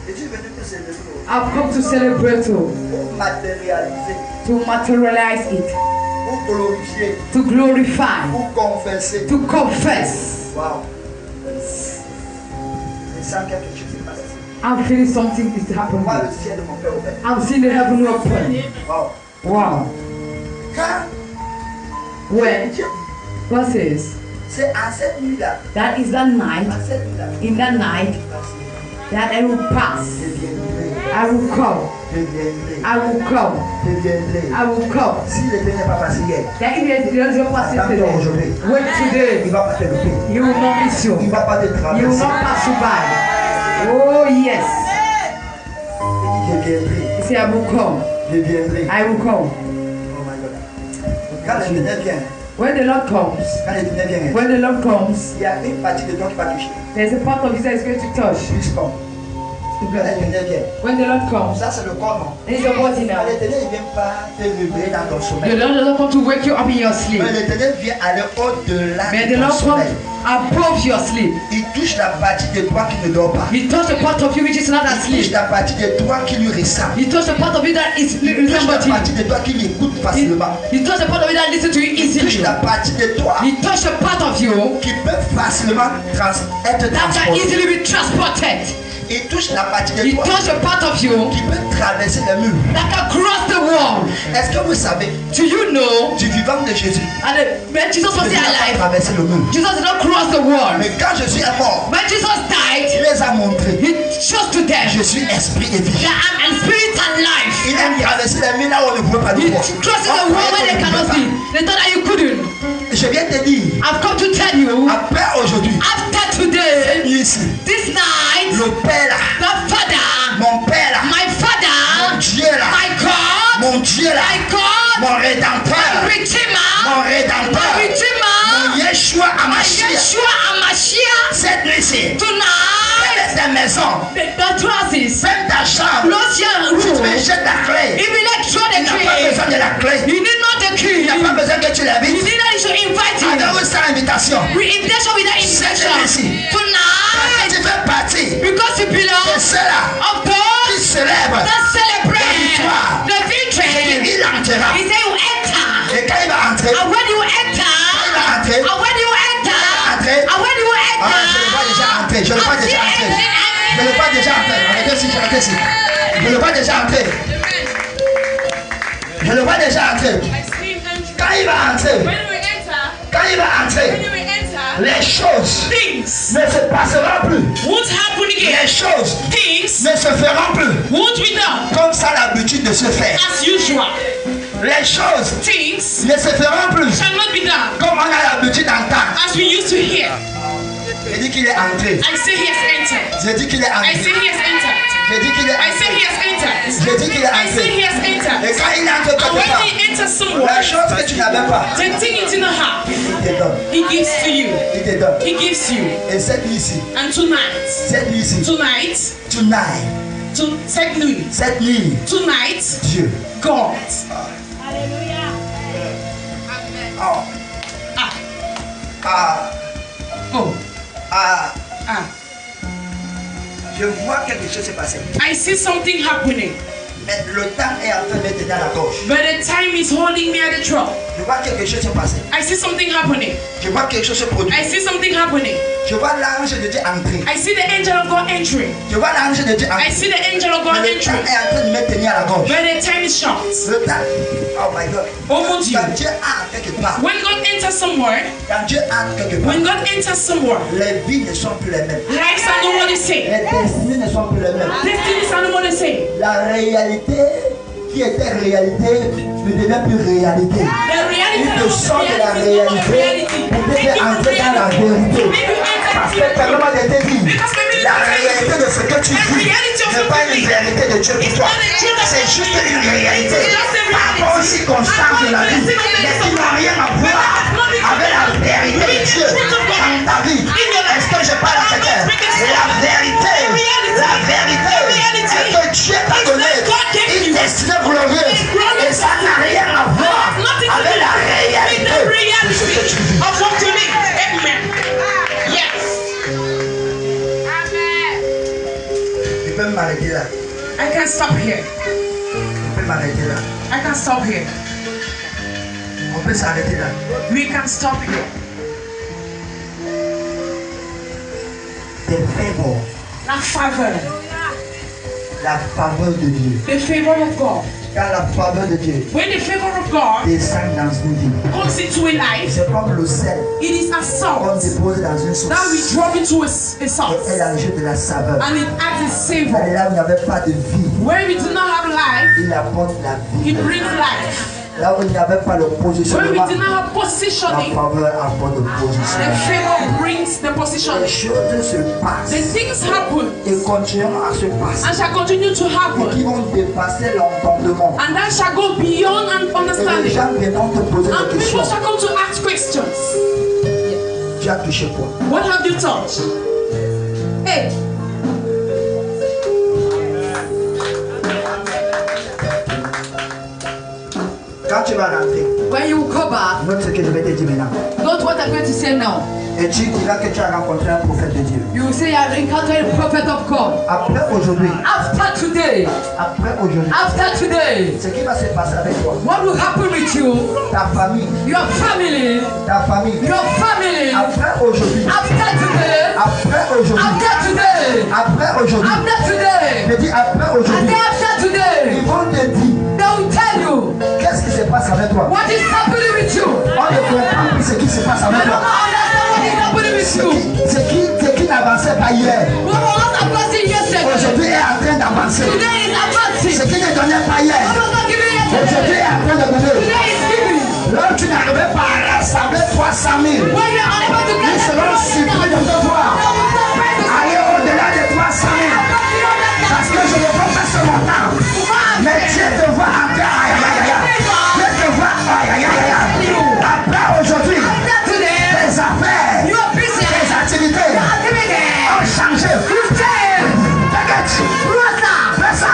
Et tu es venu pour célébrer, I've come to celebrate too, pour matérialiser, to materialize it, pour glorifier, to glorify, pour confesser. to confess. Waouh. Je sens quelque chose qui se passe ici. I'm feeling something is happening. Moi, le ciel de mon Père ouvert. I'm seeing the heaven open. Waouh. Wow. Quand When Dieu, God says c'est à cette nuit-là, that is that night, à cette nuit-là, in that night, that I will pass je viendrai I will come. Je viendrai. I will come. Je viendrai. I will come. Si l'été n'est pas passé hier, That if it doesn't pass yesterday, aujourd'hui, wait il today. ne va pas te louper. You will not miss you. Il ne va pas te You will traverser. not pass you by. Oh yes. Il dit, je viendrai. He said, I will come. Je viendrai. I will come. Oh my God. Quand l'éternel vient, When the Lord comes, quand l'éternel vient, when the Lord comes, il y a une partie de toi qui va toucher. there's a part of you that is going to touch. Plus comme. Quand l'éternel vient, When the Lord comes, ça c'est le corps, non? it's your body Quand now. l'éternel ne vient pas te réveiller dans ton The sommeil. Lord doesn't come to wake you up in your sleep. Mais l'éternel vient aller au-delà But de the ton Lord sommeil. comes above your sleep. Il touche la partie de toi qui ne dort pas. He touched the part of you which is not Il touche asleep. la partie de toi qui lui ressemble. He touched the part of you that is Il touche la resembled partie him. de toi qui l'écoute He, facilement. he touched the part of you that listens to you Il touche easily. la partie de toi He touched the part of you qui peut facilement être that can transporté. easily be transported. Il touche la partie de He toi touched the part of you qui peut traverser les murs. that can cross the wall. Est-ce que vous savez, Do you know? du vivant de Jésus, And when Jesus was Jésus still n'a pas alive, traversé le mur. Jesus did not cross the wall. Mais quand Jésus est mort, When Jesus il died, les a montré. he shows to them Je suis esprit et vie. that I'm in spirit and life. Il a traversé les murs là où on ne pouvait pas He le voir. crosses the wall where they cannot see. They thought that you couldn't. Je viens te dire, I've come to tell you, après aujourd'hui, after today, ici, this night, le Père là, the Father, mon Père là, my mon Father, Dieu là, my God, mon Dieu là, my God, mon my Rédempteur, mon Redeemer, my Rédempteur, mon Redeemer, Yeshua my Hamashiach. Yeshua HaMashiach. Cette nuit-ci, Tonight, fais ta maison, the trousers, fais ta chambre, close your tu te room. jettes la clé. If you like throw Il the n'a pas key, besoin de la clé. you need not the key. Il n'a pas You besoin que tu l'invites. need that you should invite him. Avec ou sans invitation. With invitation without invitation. Parce que Tonight, tu fais partie because you de belong ceux-là of qui those célèbrent. that celebrate victoire. the victory. Il entrera. He said you enter. Et quand il va entrer, And when you enter, va entrer. and when you enter, entrer. and when you enter, je le vois déjà entrer. Je le vois déjà entrer. Je le vois déjà entrer. Arrêtez ici, arrêtez ici. Je le vois déjà entrer. Je le vois déjà entrer. I see him enter. Quand il va entrer, When we enter, quand il va entrer, when we enter, les choses things ne se passeront plus. won't happen again. Les choses Things ne se feront plus won't be done comme ça a l'habitude de se faire. as usual. Les choses Things ne se feront plus shall not be done comme on a l'habitude d'entendre. as we used to hear. J'ai dit qu'il est entré. I say he has entered. J'ai dit qu'il est I entré. say he has entered. J'ai dit qu'il est I say entré. he has entered. J'ai dit qu'il est I say entré. he has Et entered. quand il entre And quelque when part, he enters la somewhere, chose que tu n'avais pas, the thing you didn't have, il te donne. he gives to you. Il te donne. He gives you. Et cette nuit-ci, And tonight, cette nuit-ci, tonight, cette nuit, cette nuit, tonight, Dieu. God. Alléluia. Oh, Ah, ah, oh, ah, ah. je vois quelque chose se passer. I see something happening, Mais le temps est en train de me tenir à la gorge. but the time is holding me at the throat. Je vois quelque chose se passer. I see something happening. Je vois quelque chose se produire. I see something happening. Je vois l'ange de Dieu entrer. I see the angel of God entering. Je vois l'ange de Dieu I entrer. see the angel of God Mais le temps entering, est en train de me tenir à la gorge. but the time is short. Le temps. Oh my God. Almost you. Quand Dieu entre quelque part, When God enters somewhere, quand Dieu entre quelque part, when God enters somewhere, les vies ne sont plus les mêmes. lives are not what they say. Les destinées ne sont plus les mêmes. Destinies are not what they say. La réalité qui était réalité ne devient plus réalité. The reality Il te of sort de la reality is not réalité reality. pour te Make faire you entrer dans la reality. vérité. Make you enter Parce into que the tellement de te dit, Because maybe la the réalité de ce que tu vis n'est pas une vérité de Dieu pour toi. C'est juste une réalité par rapport aux circonstances de la vie, mais qui n'ont rien à voir avec la vérité de Dieu dans ta vie. Est-ce que je parle à quelqu'un? La vérité est que Dieu t'a donné une destinée glorieuse et ça n'a rien à voir avec la réalité de ce que tu vis. of what you need. Amen. Yes. Tu peux m'arrêter là. I can stop here. Tu peux m'arrêter là. I can stop here. On peut s'arrêter là. We can stop here. Des favors. La faveur. La faveur de Dieu. The favor of God. Quand la faveur de Dieu When the favor of God descend dans une vie, comes into a life, c'est comme le sel it is a qu'on salt dépose dans une sauce. that we drop into a Et salt, elle ajoute de la saveur. and it adds a Et savor. là où il n'y avait pas de vie, Where we do not have life, il apporte la vie. it brings life. Là où il n'y avait pas le Where we positionnement, do not have la positioning, faveur apporte le the positionnement. favor brings the Les positioning. choses se The passent things happen et continueront à se passer. and shall continue to Et happen, qui vont dépasser l'entendement. and that shall go beyond Et les understanding. gens viendront te poser And des questions. people shall come to ask questions. Tu as touché quoi? What have you touched? Hey, Quand tu vas rentrer, When you come back, note ce que je vais te dire maintenant. note what I'm going to say now. Et tu diras que tu as rencontré un prophète de Dieu. You say I've encountered a prophet of God. Après aujourd'hui, After today, ce qui va se passer avec toi, what will happen with you, ta famille, your family, après aujourd'hui, after today, après aujourd'hui, after today, après aujourd'hui, after today, je dis après and aujourd'hui, then after today, ils vont te dire they will tell you qu'est-ce qui se passe avec toi. what is happening with you. On ne comprend plus ce qui se passe They avec don't toi. understand what is happening with you. Ce qui n'avançait pas hier, What was advancing yesterday, aujourd'hui est en train d'avancer. today is advancing. Ce qui ne donnait pas What hier, was not given aujourd'hui yesterday, est en train de donner. today is giving. Là où tu n'arrivais pas à rassembler 300 000, When you are unable to ils get seront surpris de te voir. Aller au-delà de 300 000. Parce que je ne vois pas ce montant. Mais Dieu te voit encore. Aïe, aïe, aïe, aïe. Dieu te voit. Aïe, aïe, aïe, aïe. Après aujourd'hui, tes affaires, tes activités ont changé. T'inquiète. Fais ça.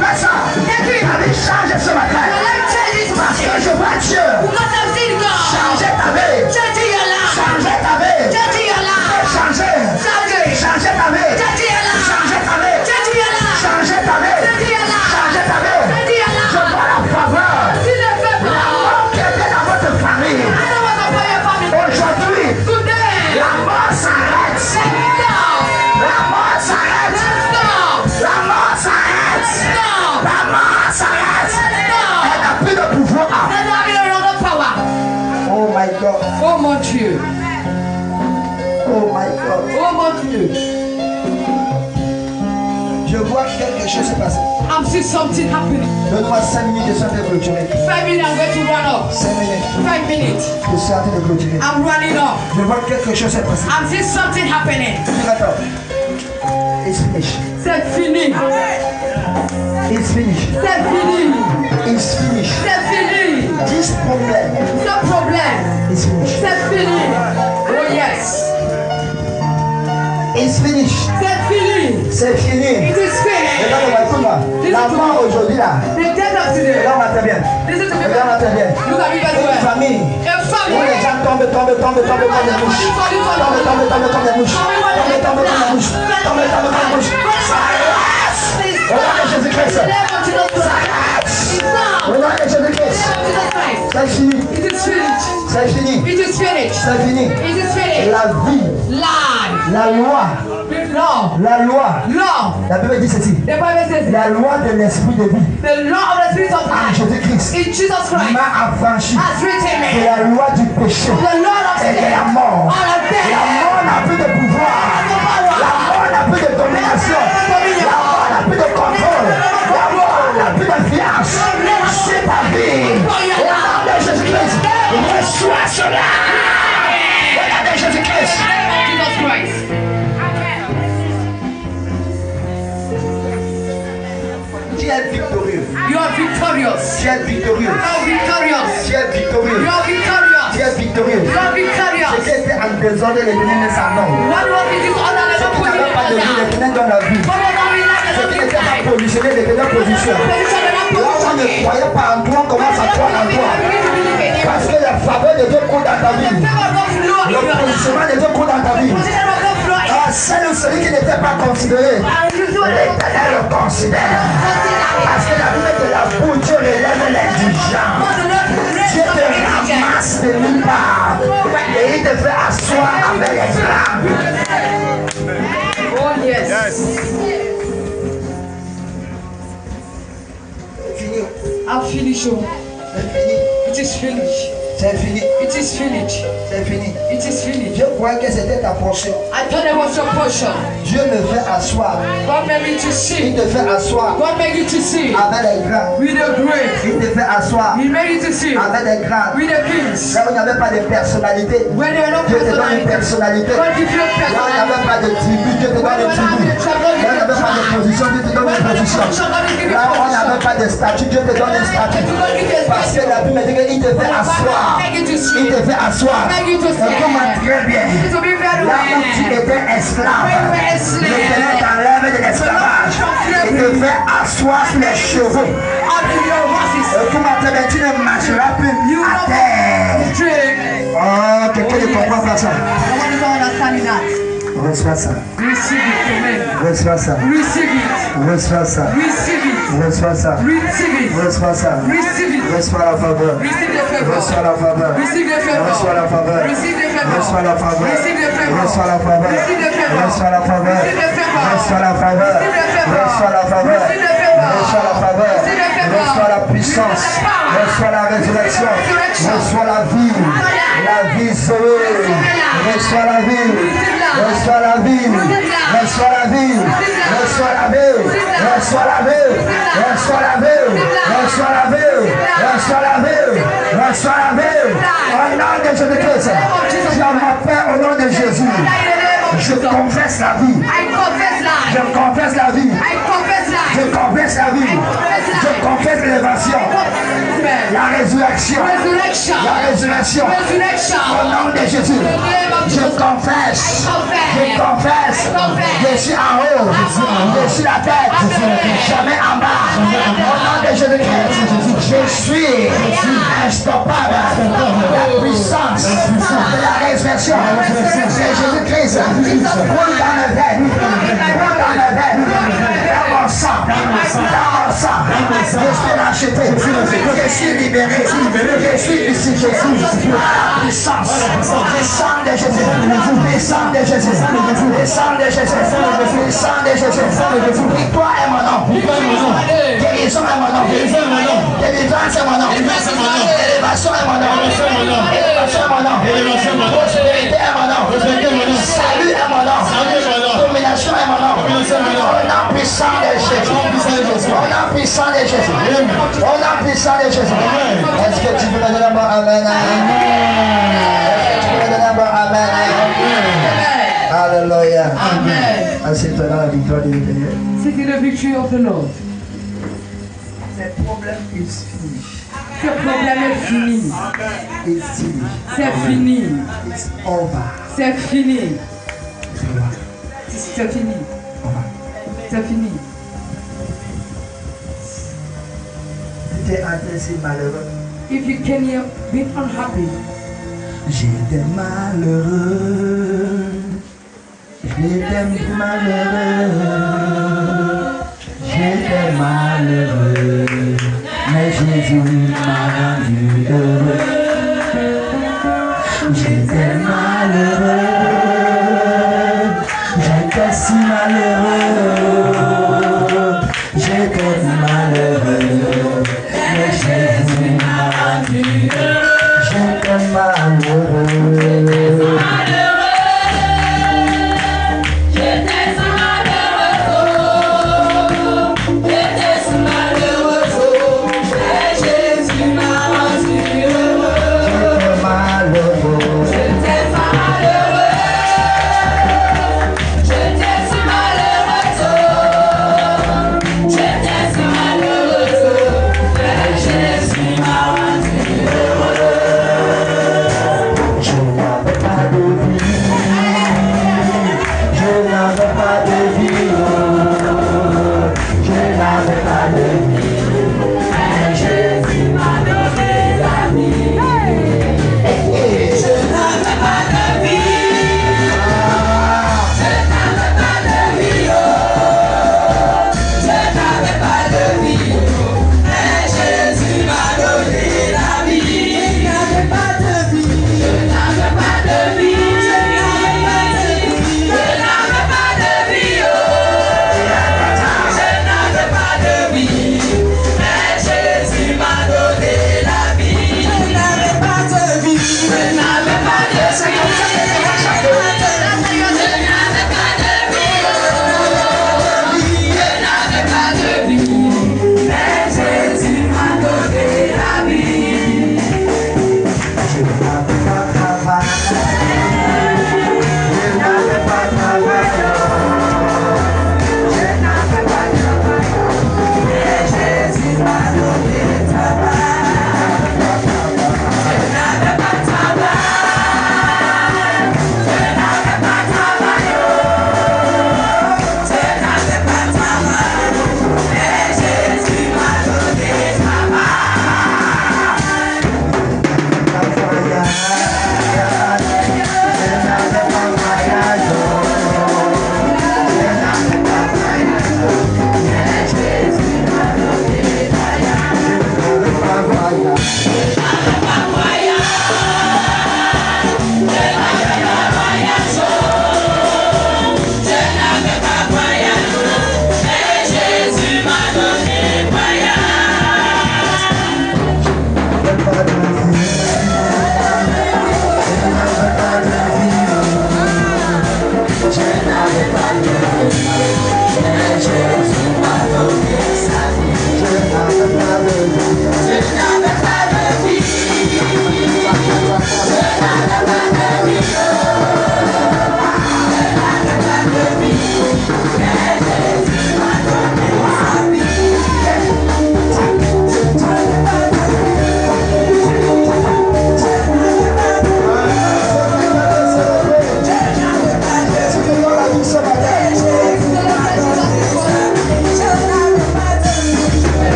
Fais ça. Ta vie change ce matin. Parce que je vois Dieu changer ta vie. Changer ta vie. Changer. Changer ta vie. Changer ta vie. Changer ta vie. Changer ta vie. Je vois la faveur. La mort qui était dans votre famille. Aujourd'hui, la mort s'arrête. La mort s'arrête. La mort s'arrête. La mort s'arrête. Elle n'a plus de pouvoir. Oh my God. Oh mon Dieu, Oh my God. oh mon Dieu, Je vois quelque chose se passer. I'm seeing something happening. Donne-moi 5 minutes de sorte de clôturer. 5 minutes, I'm going to run off. 5 minutes 5 minutes, de sorte de clôturer. I'm running off. Je vois quelque chose se passer. I'm seeing something happening. Attends. It's finished. C'est fini, It's finished. c'est fini, It's finished. c'est fini. This problem Ce problème, is finished. c'est fini. Oh yes, It's finished. c'est fini. C'est fini. It is finished. Regarde-moi, écoute-moi. La mort aujourd'hui là. The death of today. Regarde-moi très bien. Listen to me. Regarde-moi très bien. Look at me very Une well. famille A où les family. gens tombent des mouches. Tombent des mouches. Tombent des mouches. Ça reste. Au nom de Jésus-Christ. Ça reste. Au nom de Jésus-Christ. C'est fini. It is finished. C'est fini. It is finished. C'est fini. It is finished. La vie, Life. la loi, Law. la loi. Law. La Bible dit ceci. The Bible says La loi de l'esprit de vie the law of the Spirit of en life Jésus-Christ in Jesus Christ m'a affranchi has written de me. la loi du péché The law of et de sin. la mort. All of La death. mort n'a plus de pouvoir. La mort n'a plus de domination. La mort n'a plus de contrôle. La mort n'a plus d'influence. C'est ta vie. Au nom de Jésus-Christ, reçois cela. Au nom de Jésus-Christ. Jesus Christ. Tu es victorieux. You are victorious. Tu es victorieux. You are victorious. Tu es victorieux. You are victorious. Tu es victorieux. You are Ce victorious. qui était en désordre, l'ennemi met sa nom. What was in this other Ce level qui put in n'avait pas de vie, order? l'Éternel donne la vie. What was our life Ce at qui the n'était pas time? positionné, l'Éternel positionne. Position and not Là où on ne positioning. croyait pas en toi, on commence à croire en toi. Parce que la faveur de Dieu coule dans ta vie. Le positionnement de Dieu coule dans ta vie. Ah, celle ou celui qui n'était pas considéré, l'Éternel le considère. Parce que la Bible de la boue, Dieu relève l'indigent. Dieu te ramasse de nulle part. Et il te fait asseoir avec les grands. Oh yes. fini. I've finished. C'est fini. It is finished. C'est fini. It is finished. C'est fini. It is finished. Je crois que c'était ta portion. I thought it was your portion. Dieu me fait asseoir. God made me to Il see. te fait asseoir God made you to see. avec les grands. With the great. Il te fait asseoir He made you to see. avec les grands. With the kings. Là où il n'y avait pas de personnalité, When there are no Dieu te donne une personality. personnalité. God give you a Là où il n'y avait personality. pas de tribu, Dieu te donne une tribu. Là où il n'y avait pas de position, Dieu te donne une position. Là où on n'avait pas de statut, Dieu te donne un statut. Parce que la Bible dit qu'il te fait asseoir. Il te fait asseoir. Écoute-moi très bien. To be very Là où tu well. étais esclave, Dieu te t'enlève de l'esclavage. Il te fait asseoir sur les chevaux. Écoute-moi très bien, tu ne marcheras plus à terre. Oh, quelqu'un ne comprend pas ça. Reçois ça. Receive it. Amen. Reçois ça. Receive it. Reçois ça. Receive it. Reçois ça. Receive it. Reçois ça. Receive it. Reçois la faveur. Receive the favor. Reçois la faveur. Receive the favor. Reçois la faveur. Receive the favor. Reçois la faveur. Receive the favor. Reçois la faveur. Receive the favor. Reçois la faveur. Receive the favor. Reçois la faveur. Receive the favor. Reçois la faveur. Receive the favor. Reçois la faveur. Receive the favor. Reçois la puissance. Reçois la résurrection. Reçois la vie. La vie sauvée. Reçois la vie. Reçois la vie. Reçois la vie. Reçois la vie. Reçois la vie. Reçois la vie. Reçois la vie. Reçois la vie. Reçois la vie. Au nom de Jésus-Christ. Je m'appelle au nom de Jésus. Je confesse la vie. I confess life. Je confesse la vie. I confess life. Je confesse la vie. Je confesse l'élévation. La résurrection. Resurrection. La résurrection. Resurrection. Au nom de Jésus. Je confesse. Je confesse. Je suis en haut. Je suis la tête. Jamais en bas. Au nom de Jésus-Christ. Je suis instoppable. La puissance de la résurrection de Jésus-Christ. Roule dans le veine. Roule dans le veine. Dans mon sang. Dans mon sang. Je suis racheté. Je suis libéré. Je suis ici. Je suis la puissance. Le sang de Jésus. Le sang de Jésus. Le sang de Jésus. Le sang de Jésus. Victoire est mon nom. Guérison est mon nom. Délivrance est mon nom. Élévation est mon nom. Élévation est mon nom. Prospérité est mon nom. Salut est mon nom. Domination est mon nom. Au nom puissant de Jésus. Au nom puissant de Jésus. Au nom puissant de Jésus. Est-ce que tu peux me donner un bon amen? Est-ce que tu peux me donner un bon amen? Alléluia. Amen. Assieds-toi dans la victoire du Seigneur. Sit in the victory of the Lord. Ces problèmes, ils finissent. Ce problème est fini. Ils finissent. C'est fini. It's over. C'est fini. C'est fini. C'est fini. Si tu es intéressé malheureux, If you can hear, be unhappy. j'étais malheureux. J'étais malheureux. J'étais malheureux. Mais Jésus m'a rendu heureux. J'étais malheureux. J'étais si malheureux. J'étais malheureux. Mais Jésus m'a rendu heureux. J'étais malheureux. J'étais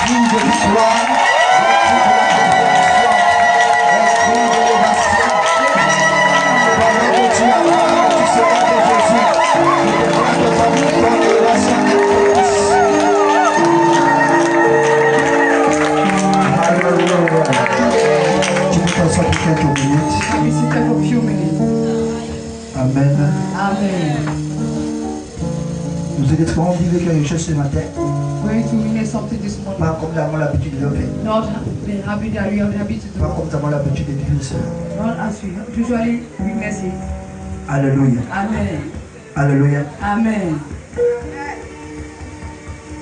Esprit de victoire, esprit de l'élévation, pendant que tu as tu seras de Jésus, tu devras te donner ton élévation de plus. Alléluia. Tu peux t'asseoir pour quelques minutes. Be seated for a few minutes. Amen. Amen. Nous espérons vivre quelque chose ce matin, Going to witness something this morning. pas comme nous avons l'habitude de le faire, Not the habit that we are happy to do. pas comme nous avons l'habitude de vivre cela. Not as we usually witness it. Alléluia. Amen. Alléluia. Amen.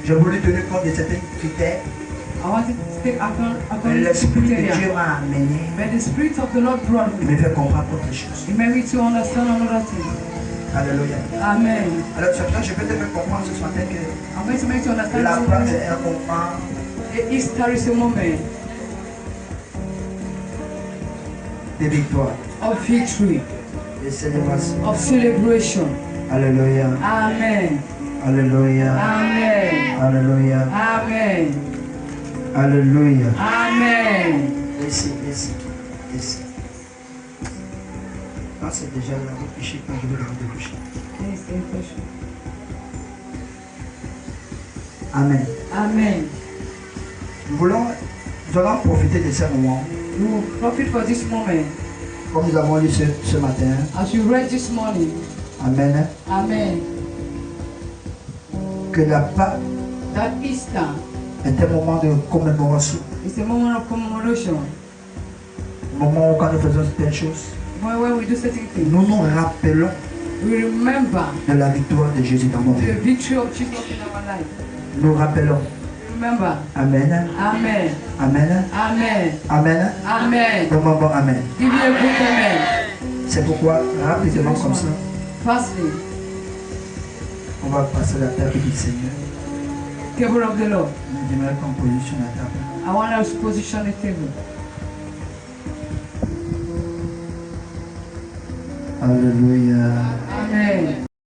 Je voulais tenir compte de certains critères. I wanted to take account of L'Esprit de criteria. Dieu m'a amené But the Spirit of the Lord brought et me. me fait comprendre autre chose. He made me to understand another thing. Alléluia. Amen. Alors, c'est pour ça que je peux te faire comprendre ce matin que I'm going to make you understand la this croix, morning. c'est un moment Easter is a moment de victoire, of victory, de célébration. of celebration. Alléluia. Amen. Alléluia. Amen. Alléluia. Amen. Alléluia. Amen. Ici, ici, ici. Quand c'est déjà là, vous pichez, quand je vais vous dépêcher. Yes, impression. Amen. Amen. Nous allons profiter de ce moment, We will profit for this moment. comme nous avons lu ce matin. As you read this morning. Amen. Amen. Que la Pâque That Easter est un moment de commémoration. is a moment of commemoration. Un moment où quand nous faisons certaines choses, When we do certain things, nous nous rappelons we remember de la victoire de Jésus dans nos the vies. victory of Jesus in our life. Nous rappelons. Remember. Amen. Amen. Amen. Amen. Amen. Amen. Bon, amen. Give me a good amen. C'est pourquoi, rapidement comme ça, Firstly, on va passer la table du Seigneur. table of the Lord. J'aimerais qu'on positionne la table. I want us to position the table. Alléluia. Amen.